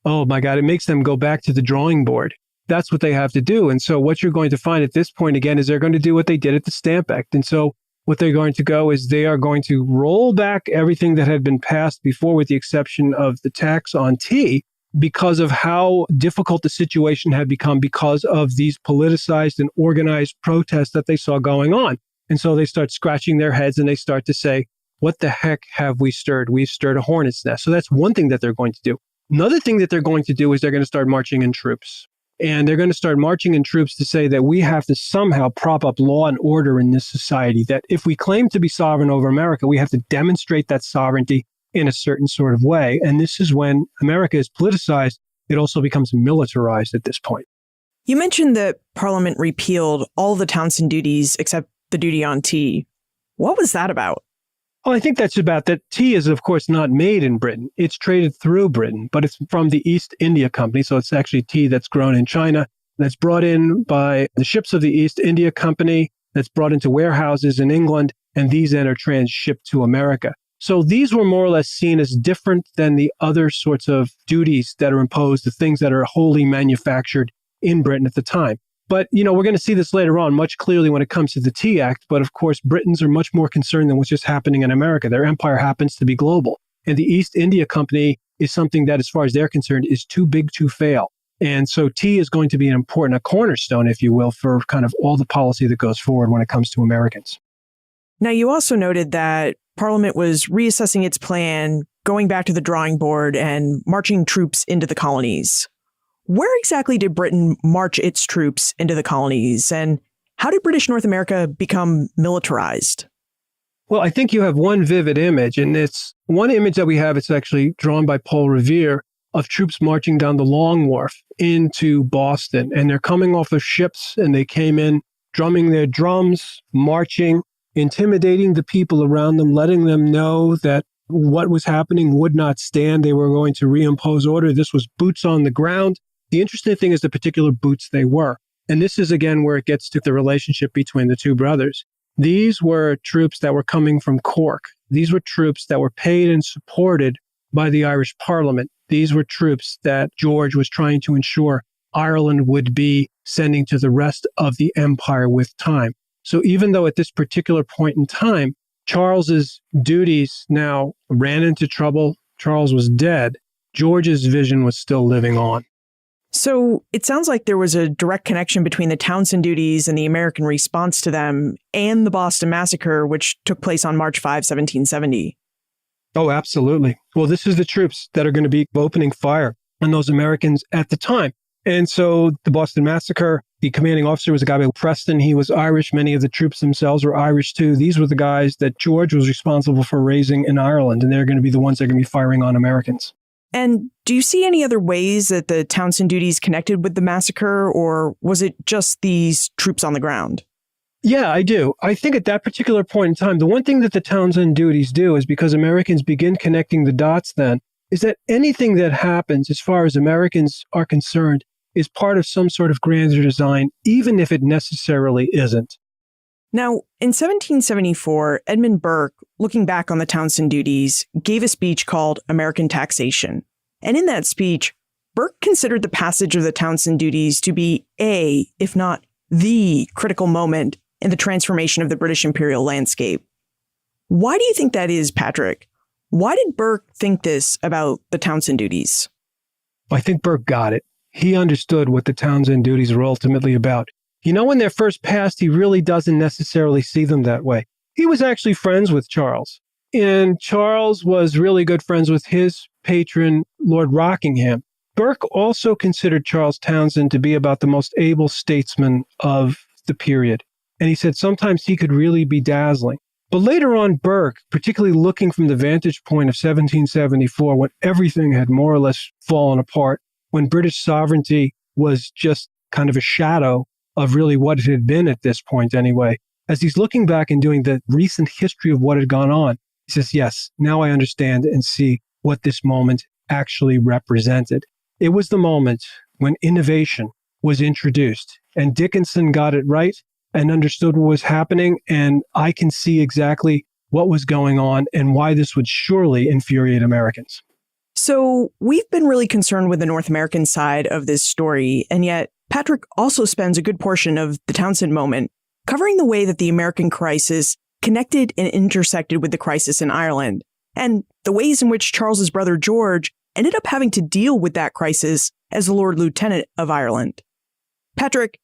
Oh my God, it makes them go back to the drawing board. That's what they have to do. And so what you're going to find at this point, again, is they're going to do what they did at the Stamp Act. And so what they're going to go is they are going to roll back everything that had been passed before, with the exception of the tax on tea, because of how difficult the situation had become because of these politicized and organized protests that they saw going on. And so they start scratching their heads and they start to say, what the heck have we stirred? We've stirred a hornet's nest. So that's one thing that they're going to do. Another thing that they're going to do is they're going to start marching in troops. And they're going to start marching in troops to say that we have to somehow prop up law and order in this society, that if we claim to be sovereign over America, we have to demonstrate that sovereignty in a certain sort of way. And this is when America is politicized. It also becomes militarized at this point. You mentioned that Parliament repealed all the Townshend duties except the duty on tea. What was that about? Well, I think that's about that. Tea is, of course, not made in Britain. It's traded through Britain, but it's from the East India Company. So it's actually tea that's grown in China, that's brought in by the ships of the East India Company, that's brought into warehouses in England, and these then are transshipped to America. So these were more or less seen as different than the other sorts of duties that are imposed, the things that are wholly manufactured in Britain at the time. But, we're going to see this later on much clearly when it comes to the Tea Act. But of course, Britons are much more concerned than what's just happening in America. Their empire happens to be global. And the East India Company is something that, as far as they're concerned, is too big to fail. And so tea is going to be a cornerstone, if you will, for kind of all the policy that goes forward when it comes to Americans. Now, you also noted that Parliament was reassessing its plan, going back to the drawing board and marching troops into the colonies. Where exactly did Britain march its troops into the colonies, and how did British North America become militarized? Well, I think you have one vivid image, and it's one image that we have. It's actually drawn by Paul Revere, of troops marching down the Long Wharf into Boston. And they're coming off of ships, and they came in drumming their drums, marching, intimidating the people around them, letting them know that what was happening would not stand. They were going to reimpose order. This was boots on the ground. The interesting thing is the particular boots they were. And this is, again, where it gets to the relationship between the two brothers. These were troops that were coming from Cork. These were troops that were paid and supported by the Irish Parliament. These were troops that George was trying to ensure Ireland would be sending to the rest of the empire with time. So even though at this particular point in time, Charles's duties now ran into trouble. Charles was dead. George's vision was still living on. So it sounds like there was a direct connection between the Townshend duties and the American response to them and the Boston Massacre, which took place on March 5, 1770. Oh, absolutely. Well, this is the troops that are going to be opening fire on those Americans at the time. And so the Boston Massacre, the commanding officer was a guy named Preston. He was Irish. Many of the troops themselves were Irish too. These were the guys that George was responsible for raising in Ireland, and they're going to be the ones that are going to be firing on Americans. And do you see any other ways that the Townshend duties connected with the massacre, or was it just these troops on the ground? Yeah, I do. I think at that particular point in time, the one thing that the Townshend duties do is because Americans begin connecting the dots then, is that anything that happens as far as Americans are concerned is part of some sort of grander design, even if it necessarily isn't. Now, in 1774, Edmund Burke, looking back on the Townshend duties, gave a speech called American Taxation. And in that speech, Burke considered the passage of the Townshend duties to be if not the critical moment in the transformation of the British imperial landscape. Why do you think that is, Patrick? Why did Burke think this about the Townshend duties? I think Burke got it. He understood what the Townshend duties were ultimately about. You know, when they're first passed, he really doesn't necessarily see them that way. He was actually friends with Charles, and Charles was really good friends with his patron, Lord Rockingham. Burke also considered Charles Townshend to be about the most able statesman of the period. And he said sometimes he could really be dazzling. But later on, Burke, particularly looking from the vantage point of 1774, when everything had more or less fallen apart, when British sovereignty was just kind of a shadow of really what it had been at this point anyway, as he's looking back and doing the recent history of what had gone on, he says, yes, now I understand and see what this moment actually represented. It was the moment when innovation was introduced, and Dickinson got it right and understood what was happening, and I can see exactly what was going on and why this would surely infuriate Americans. So we've been really concerned with the North American side of this story, and yet Patrick also spends a good portion of the Townshend Moment covering the way that the American crisis connected and intersected with the crisis in Ireland, and the ways in which Charles's brother George ended up having to deal with that crisis as the Lord Lieutenant of Ireland. Patrick,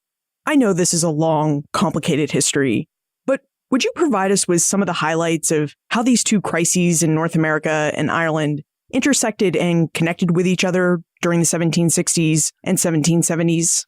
I know this is a long, complicated history, but would you provide us with some of the highlights of how these two crises in North America and Ireland intersected and connected with each other during the 1760s and 1770s?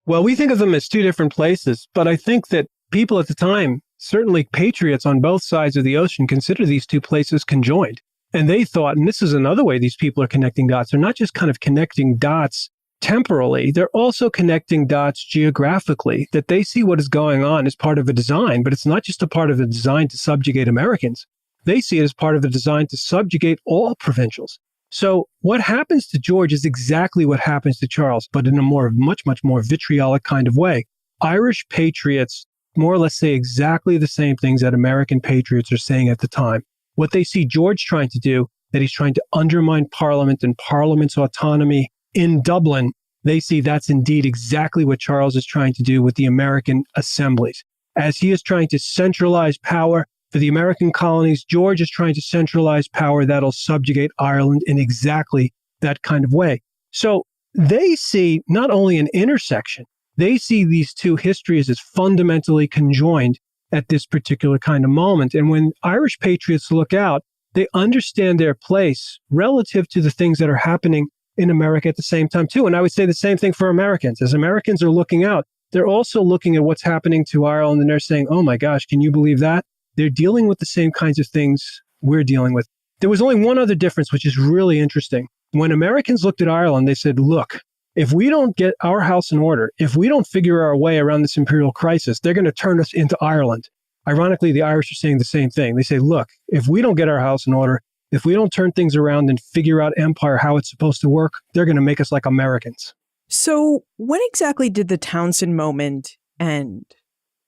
Well, we think of them as two different places, but I think that people at the time, certainly patriots on both sides of the ocean, consider these two places conjoined. And they thought, and this is another way these people are connecting dots, they're not just kind of connecting dots temporally, they're also connecting dots geographically, that they see what is going on as part of a design, but it's not just a part of a design to subjugate Americans. They see it as part of a design to subjugate all provincials. So what happens to George is exactly what happens to Charles, but in a much more vitriolic kind of way. Irish patriots more or less say exactly the same things that American patriots are saying at the time. What they see George trying to do, that he's trying to undermine Parliament and Parliament's autonomy in Dublin, they see that's indeed exactly what Charles is trying to do with the American assemblies. As he is trying to centralize power for the American colonies, George is trying to centralize power that'll subjugate Ireland in exactly that kind of way. So they see not only an intersection, they see these two histories as fundamentally conjoined at this particular kind of moment. And when Irish patriots look out, they understand their place relative to the things that are happening in America at the same time too. And I would say the same thing for Americans. As Americans are looking out, they're also looking at what's happening to Ireland and they're saying, oh my gosh, can you believe that? They're dealing with the same kinds of things we're dealing with. There was only one other difference, which is really interesting. When Americans looked at Ireland, they said, look, if we don't get our house in order, if we don't figure our way around this imperial crisis, they're going to turn us into Ireland. Ironically, the Irish are saying the same thing. They say, look, if we don't get our house in order, if we don't turn things around and figure out empire, how it's supposed to work, they're going to make us like Americans. So when exactly did the Townshend Moment end?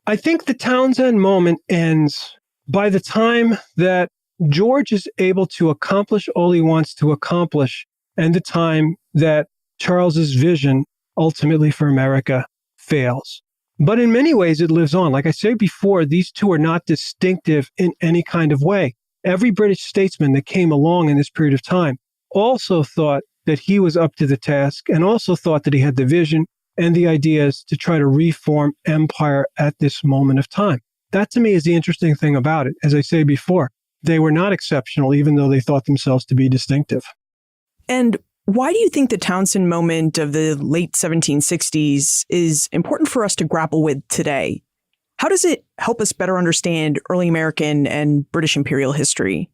I think the Townshend Moment ends by the time that George is able to accomplish all he wants to accomplish and the time that Charles's vision ultimately for America fails. But in many ways, it lives on. Like I said before, these two are not distinctive in any kind of way. Every British statesman that came along in this period of time also thought that he was up to the task and also thought that he had the vision and the ideas to try to reform empire at this moment of time. That to me is the interesting thing about it. As I say before, they were not exceptional, even though they thought themselves to be distinctive. And why do you think the Townshend moment of the late 1760s is important for us to grapple with today? How does it help us better understand early American and British imperial history?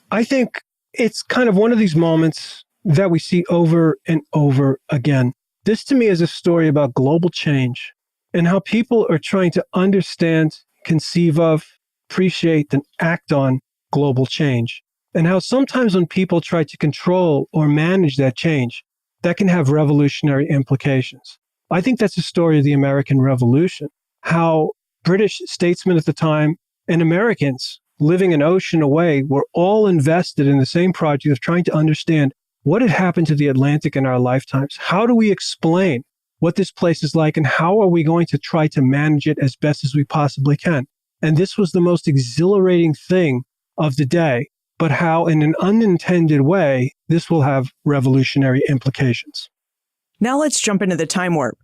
I think it's kind of one of these moments that we see over and over again. This to me is a story about global change and how people are trying to understand, conceive of, appreciate, and act on global change. And how sometimes when people try to control or manage that change, that can have revolutionary implications. I think that's the story of the American Revolution, how British statesmen at the time and Americans living an ocean away were all invested in the same project of trying to understand what had happened to the Atlantic in our lifetimes. How do we explain what this place is like and how are we going to try to manage it as best as we possibly can? And this was the most exhilarating thing of the day, but how in an unintended way, this will have revolutionary implications. Now let's jump into the time warp.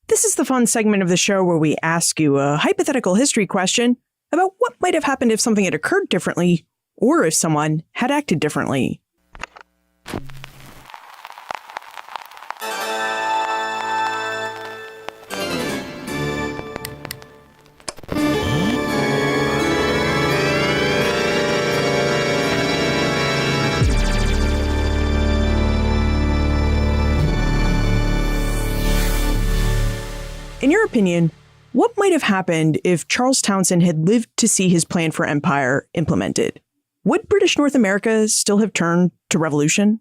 This is the fun segment of the show where we ask you a hypothetical history question about what might have happened if something had occurred differently or if someone had acted differently. In your opinion, what might have happened if Charles Townshend had lived to see his plan for empire implemented? Would British North America still have turned to revolution?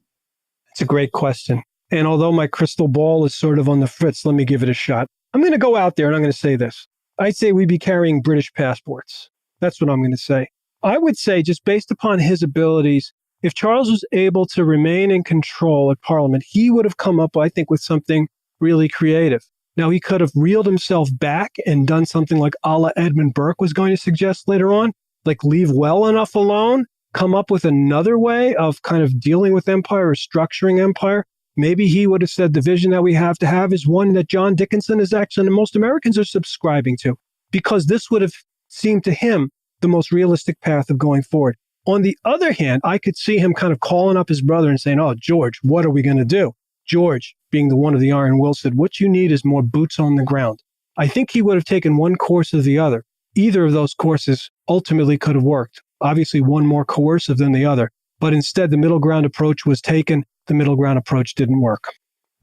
It's a great question. And although my crystal ball is sort of on the fritz, let me give it a shot. I'm going to go out there and I'm going to say this. I'd say we'd be carrying British passports. That's what I'm going to say. I would say, just based upon his abilities, if Charles was able to remain in control at Parliament, he would have come up, I think, with something really creative. Now, he could have reeled himself back and done something like a la Edmund Burke was going to suggest later on, like leave well enough alone, come up with another way of kind of dealing with empire or structuring empire. Maybe he would have said the vision that we have to have is one that John Dickinson is actually, and most Americans are subscribing to, because this would have seemed to him the most realistic path of going forward. On the other hand, I could see him kind of calling up his brother and saying, "Oh, George, what are we going to do?" George, being the one of the iron will, said, "What you need is more boots on the ground." I think he would have taken one course or the other. Either of those courses ultimately could have worked. Obviously, one more coercive than the other. But instead, the middle ground approach was taken. The middle ground approach didn't work.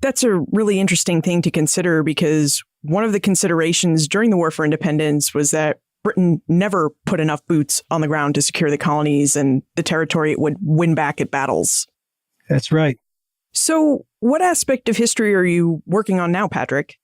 That's a really interesting thing to consider, because one of the considerations during the War for Independence was that Britain never put enough boots on the ground to secure the colonies and the territory it would win back at battles. That's right. So what aspect of history are you working on now, Patrick?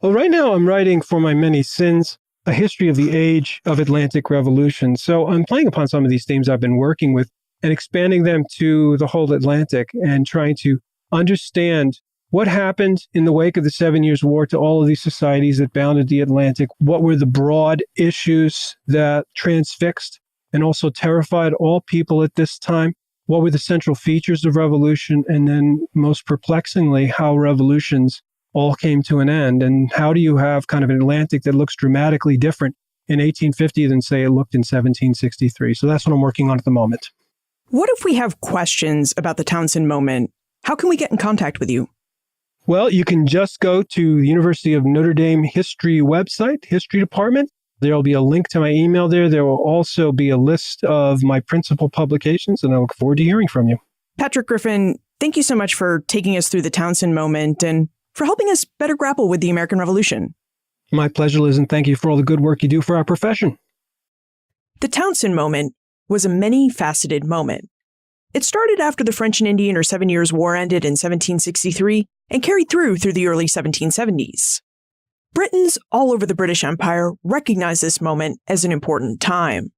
Well, right now I'm writing For My Many Sins, a history of the age of Atlantic revolution. So I'm playing upon some of these themes I've been working with and expanding them to the whole Atlantic and trying to understand what happened in the wake of the 7 Years' War to all of these societies that bounded the Atlantic. What were the broad issues that transfixed and also terrified all people at this time? What were the central features of revolution? And then most perplexingly, how revolutions all came to an end. And how do you have kind of an Atlantic that looks dramatically different in 1850 than, say, it looked in 1763? So that's what I'm working on at the moment. What if we have questions about the Townshend moment? How can we get in contact with you? Well, you can just go to the University of Notre Dame history website, history department. There will be a link to my email there. There will also be a list of my principal publications, and I look forward to hearing from you. Patrick Griffin, thank you so much for taking us through the Townshend moment and for helping us better grapple with the American Revolution. My pleasure, Liz, and thank you for all the good work you do for our profession. The Townshend moment was a many-faceted moment. It started after the French and Indian or 7 Years' War ended in 1763 and carried through the early 1770s. Britons all over the British Empire recognized this moment as an important time.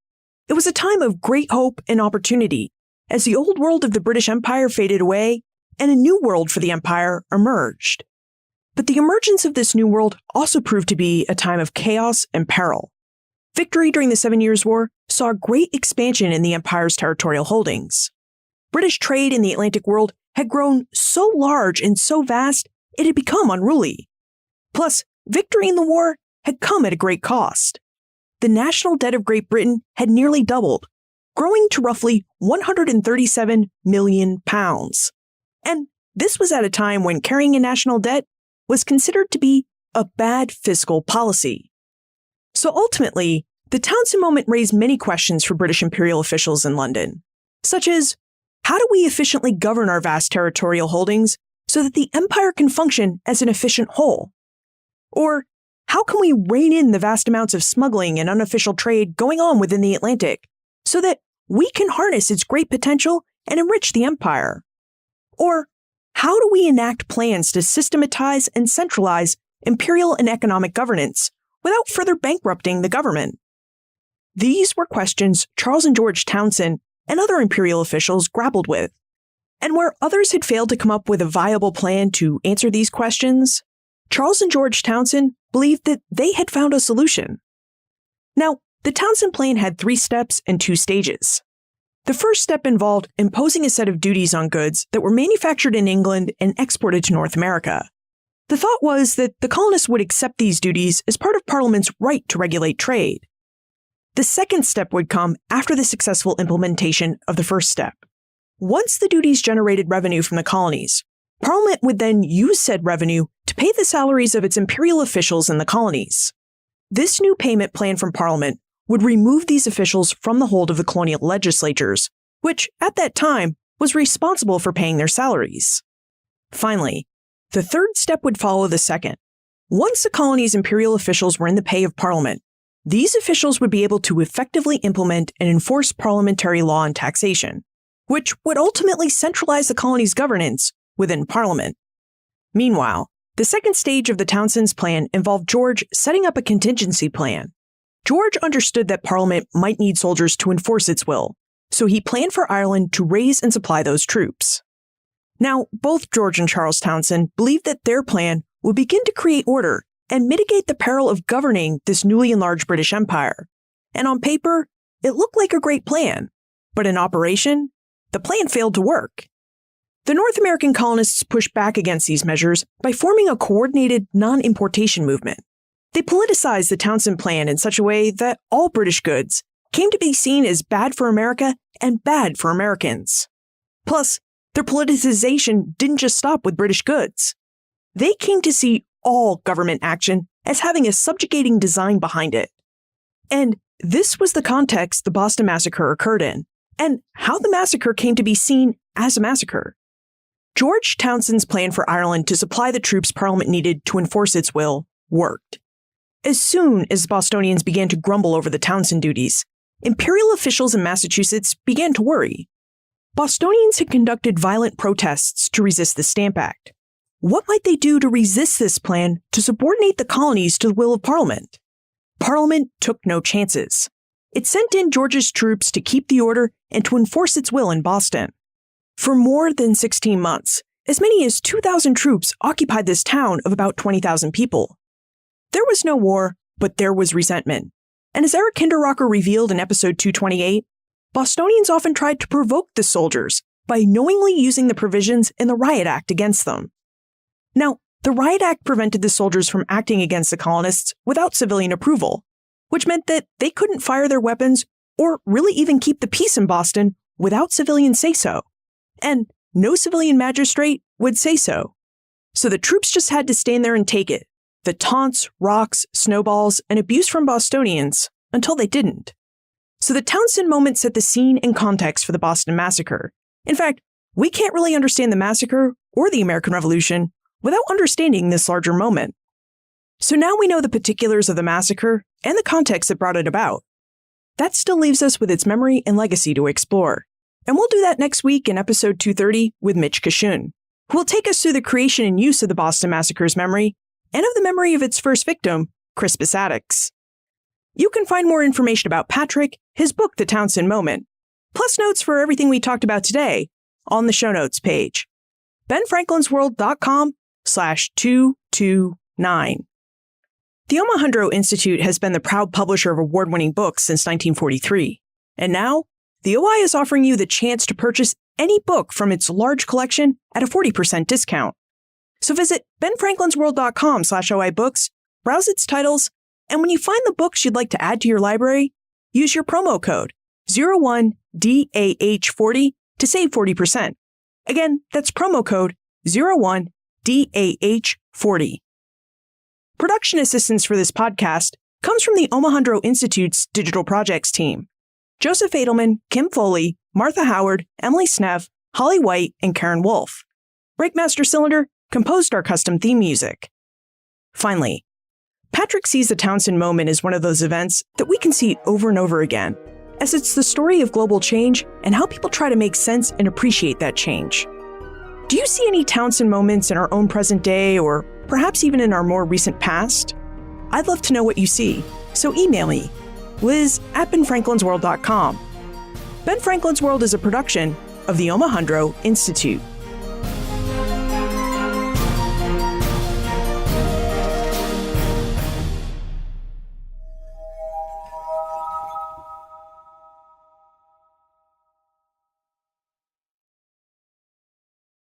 It was a time of great hope and opportunity as the old world of the British Empire faded away and a new world for the empire emerged. But the emergence of this new world also proved to be a time of chaos and peril. Victory during the 7 Years' War saw a great expansion in the empire's territorial holdings. British trade in the Atlantic world had grown so large and so vast it had become unruly. Plus, victory in the war had come at a great cost. The national debt of Great Britain had nearly doubled, growing to roughly £137 million. And this was at a time when carrying a national debt was considered to be a bad fiscal policy. So ultimately, the Townshend Moment raised many questions for British imperial officials in London, such as, how do we efficiently govern our vast territorial holdings so that the empire can function as an efficient whole? Or, how can we rein in the vast amounts of smuggling and unofficial trade going on within the Atlantic so that we can harness its great potential and enrich the empire? Or, how do we enact plans to systematize and centralize imperial and economic governance without further bankrupting the government? These were questions Charles and George Townshend and other imperial officials grappled with. And where others had failed to come up with a viable plan to answer these questions, Charles and George Townshend believed that they had found a solution. Now, the Townshend plan had 3 steps and 2 stages. The first step involved imposing a set of duties on goods that were manufactured in England and exported to North America. The thought was that the colonists would accept these duties as part of Parliament's right to regulate trade. The second step would come after the successful implementation of the first step. Once the duties generated revenue from the colonies, Parliament would then use said revenue to pay the salaries of its imperial officials in the colonies. This new payment plan from Parliament would remove these officials from the hold of the colonial legislatures, which, at that time, was responsible for paying their salaries. Finally, the third step would follow the second. Once the colony's imperial officials were in the pay of Parliament, these officials would be able to effectively implement and enforce parliamentary law and taxation, which would ultimately centralize the colony's governance within Parliament. Meanwhile, the second stage of the Townshend's plan involved George setting up a contingency plan. George understood that Parliament might need soldiers to enforce its will, so he planned for Ireland to raise and supply those troops. Now, both George and Charles Townshend believed that their plan would begin to create order and mitigate the peril of governing this newly enlarged British Empire. And on paper, it looked like a great plan, but in operation, the plan failed to work. The North American colonists pushed back against these measures by forming a coordinated non-importation movement. They politicized the Townshend plan in such a way that all British goods came to be seen as bad for America and bad for Americans. Plus, their politicization didn't just stop with British goods. They came to see all government action as having a subjugating design behind it. And this was the context the Boston Massacre occurred in, and how the massacre came to be seen as a massacre. George Townshend's plan for Ireland to supply the troops Parliament needed to enforce its will worked. As soon as Bostonians began to grumble over the Townshend duties, imperial officials in Massachusetts began to worry. Bostonians had conducted violent protests to resist the Stamp Act. What might they do to resist this plan to subordinate the colonies to the will of Parliament? Parliament took no chances. It sent in George's troops to keep the order and to enforce its will in Boston. For more than 16 months, as many as 2,000 troops occupied this town of about 20,000 people. There was no war, but there was resentment. And as Eric Kinderrocker revealed in episode 228, Bostonians often tried to provoke the soldiers by knowingly using the provisions in the Riot Act against them. Now, the Riot Act prevented the soldiers from acting against the colonists without civilian approval, which meant that they couldn't fire their weapons or really even keep the peace in Boston without civilian say-so. And no civilian magistrate would say so. So the troops just had to stand there and take it. The taunts, rocks, snowballs, and abuse from Bostonians until they didn't. So the Townshend Moment set the scene and context for the Boston Massacre. In fact, we can't really understand the massacre or the American Revolution without understanding this larger moment. So now we know the particulars of the massacre and the context that brought it about. That still leaves us with its memory and legacy to explore. And we'll do that next week in episode 230 with Mitch Kashun, who will take us through the creation and use of the Boston Massacre's memory and of the memory of its first victim, Crispus Attucks. You can find more information about Patrick, his book, The Townshend Moment, plus notes for everything we talked about today on the show notes page. BenFranklinsWorld.com 2022-229. The Omohundro Institute has been the proud publisher of award-winning books since 1943. And now, the OI is offering you the chance to purchase any book from its large collection at a 40% discount. So visit benfranklinsworld.com/OI books, browse its titles, and when you find the books you'd like to add to your library, use your promo code 01DAH40 to save 40%. Again, that's promo code 01DAH40. Production assistance for this podcast comes from the Omohundro Institute's Digital Projects team. Joseph Edelman, Kim Foley, Martha Howard, Emily Snev, Holly White, and Karen Wolf. Breakmaster Cylinder composed our custom theme music. Finally, Patrick sees the Townshend Moment as one of those events that we can see over and over again, as it's the story of global change and how people try to make sense and appreciate that change. Do you see any Townshend moments in our own present day, or perhaps even in our more recent past? I'd love to know what you see, so email me, liz@benfranklinsworld.com. Ben Franklin's World is a production of the Omohundro Institute.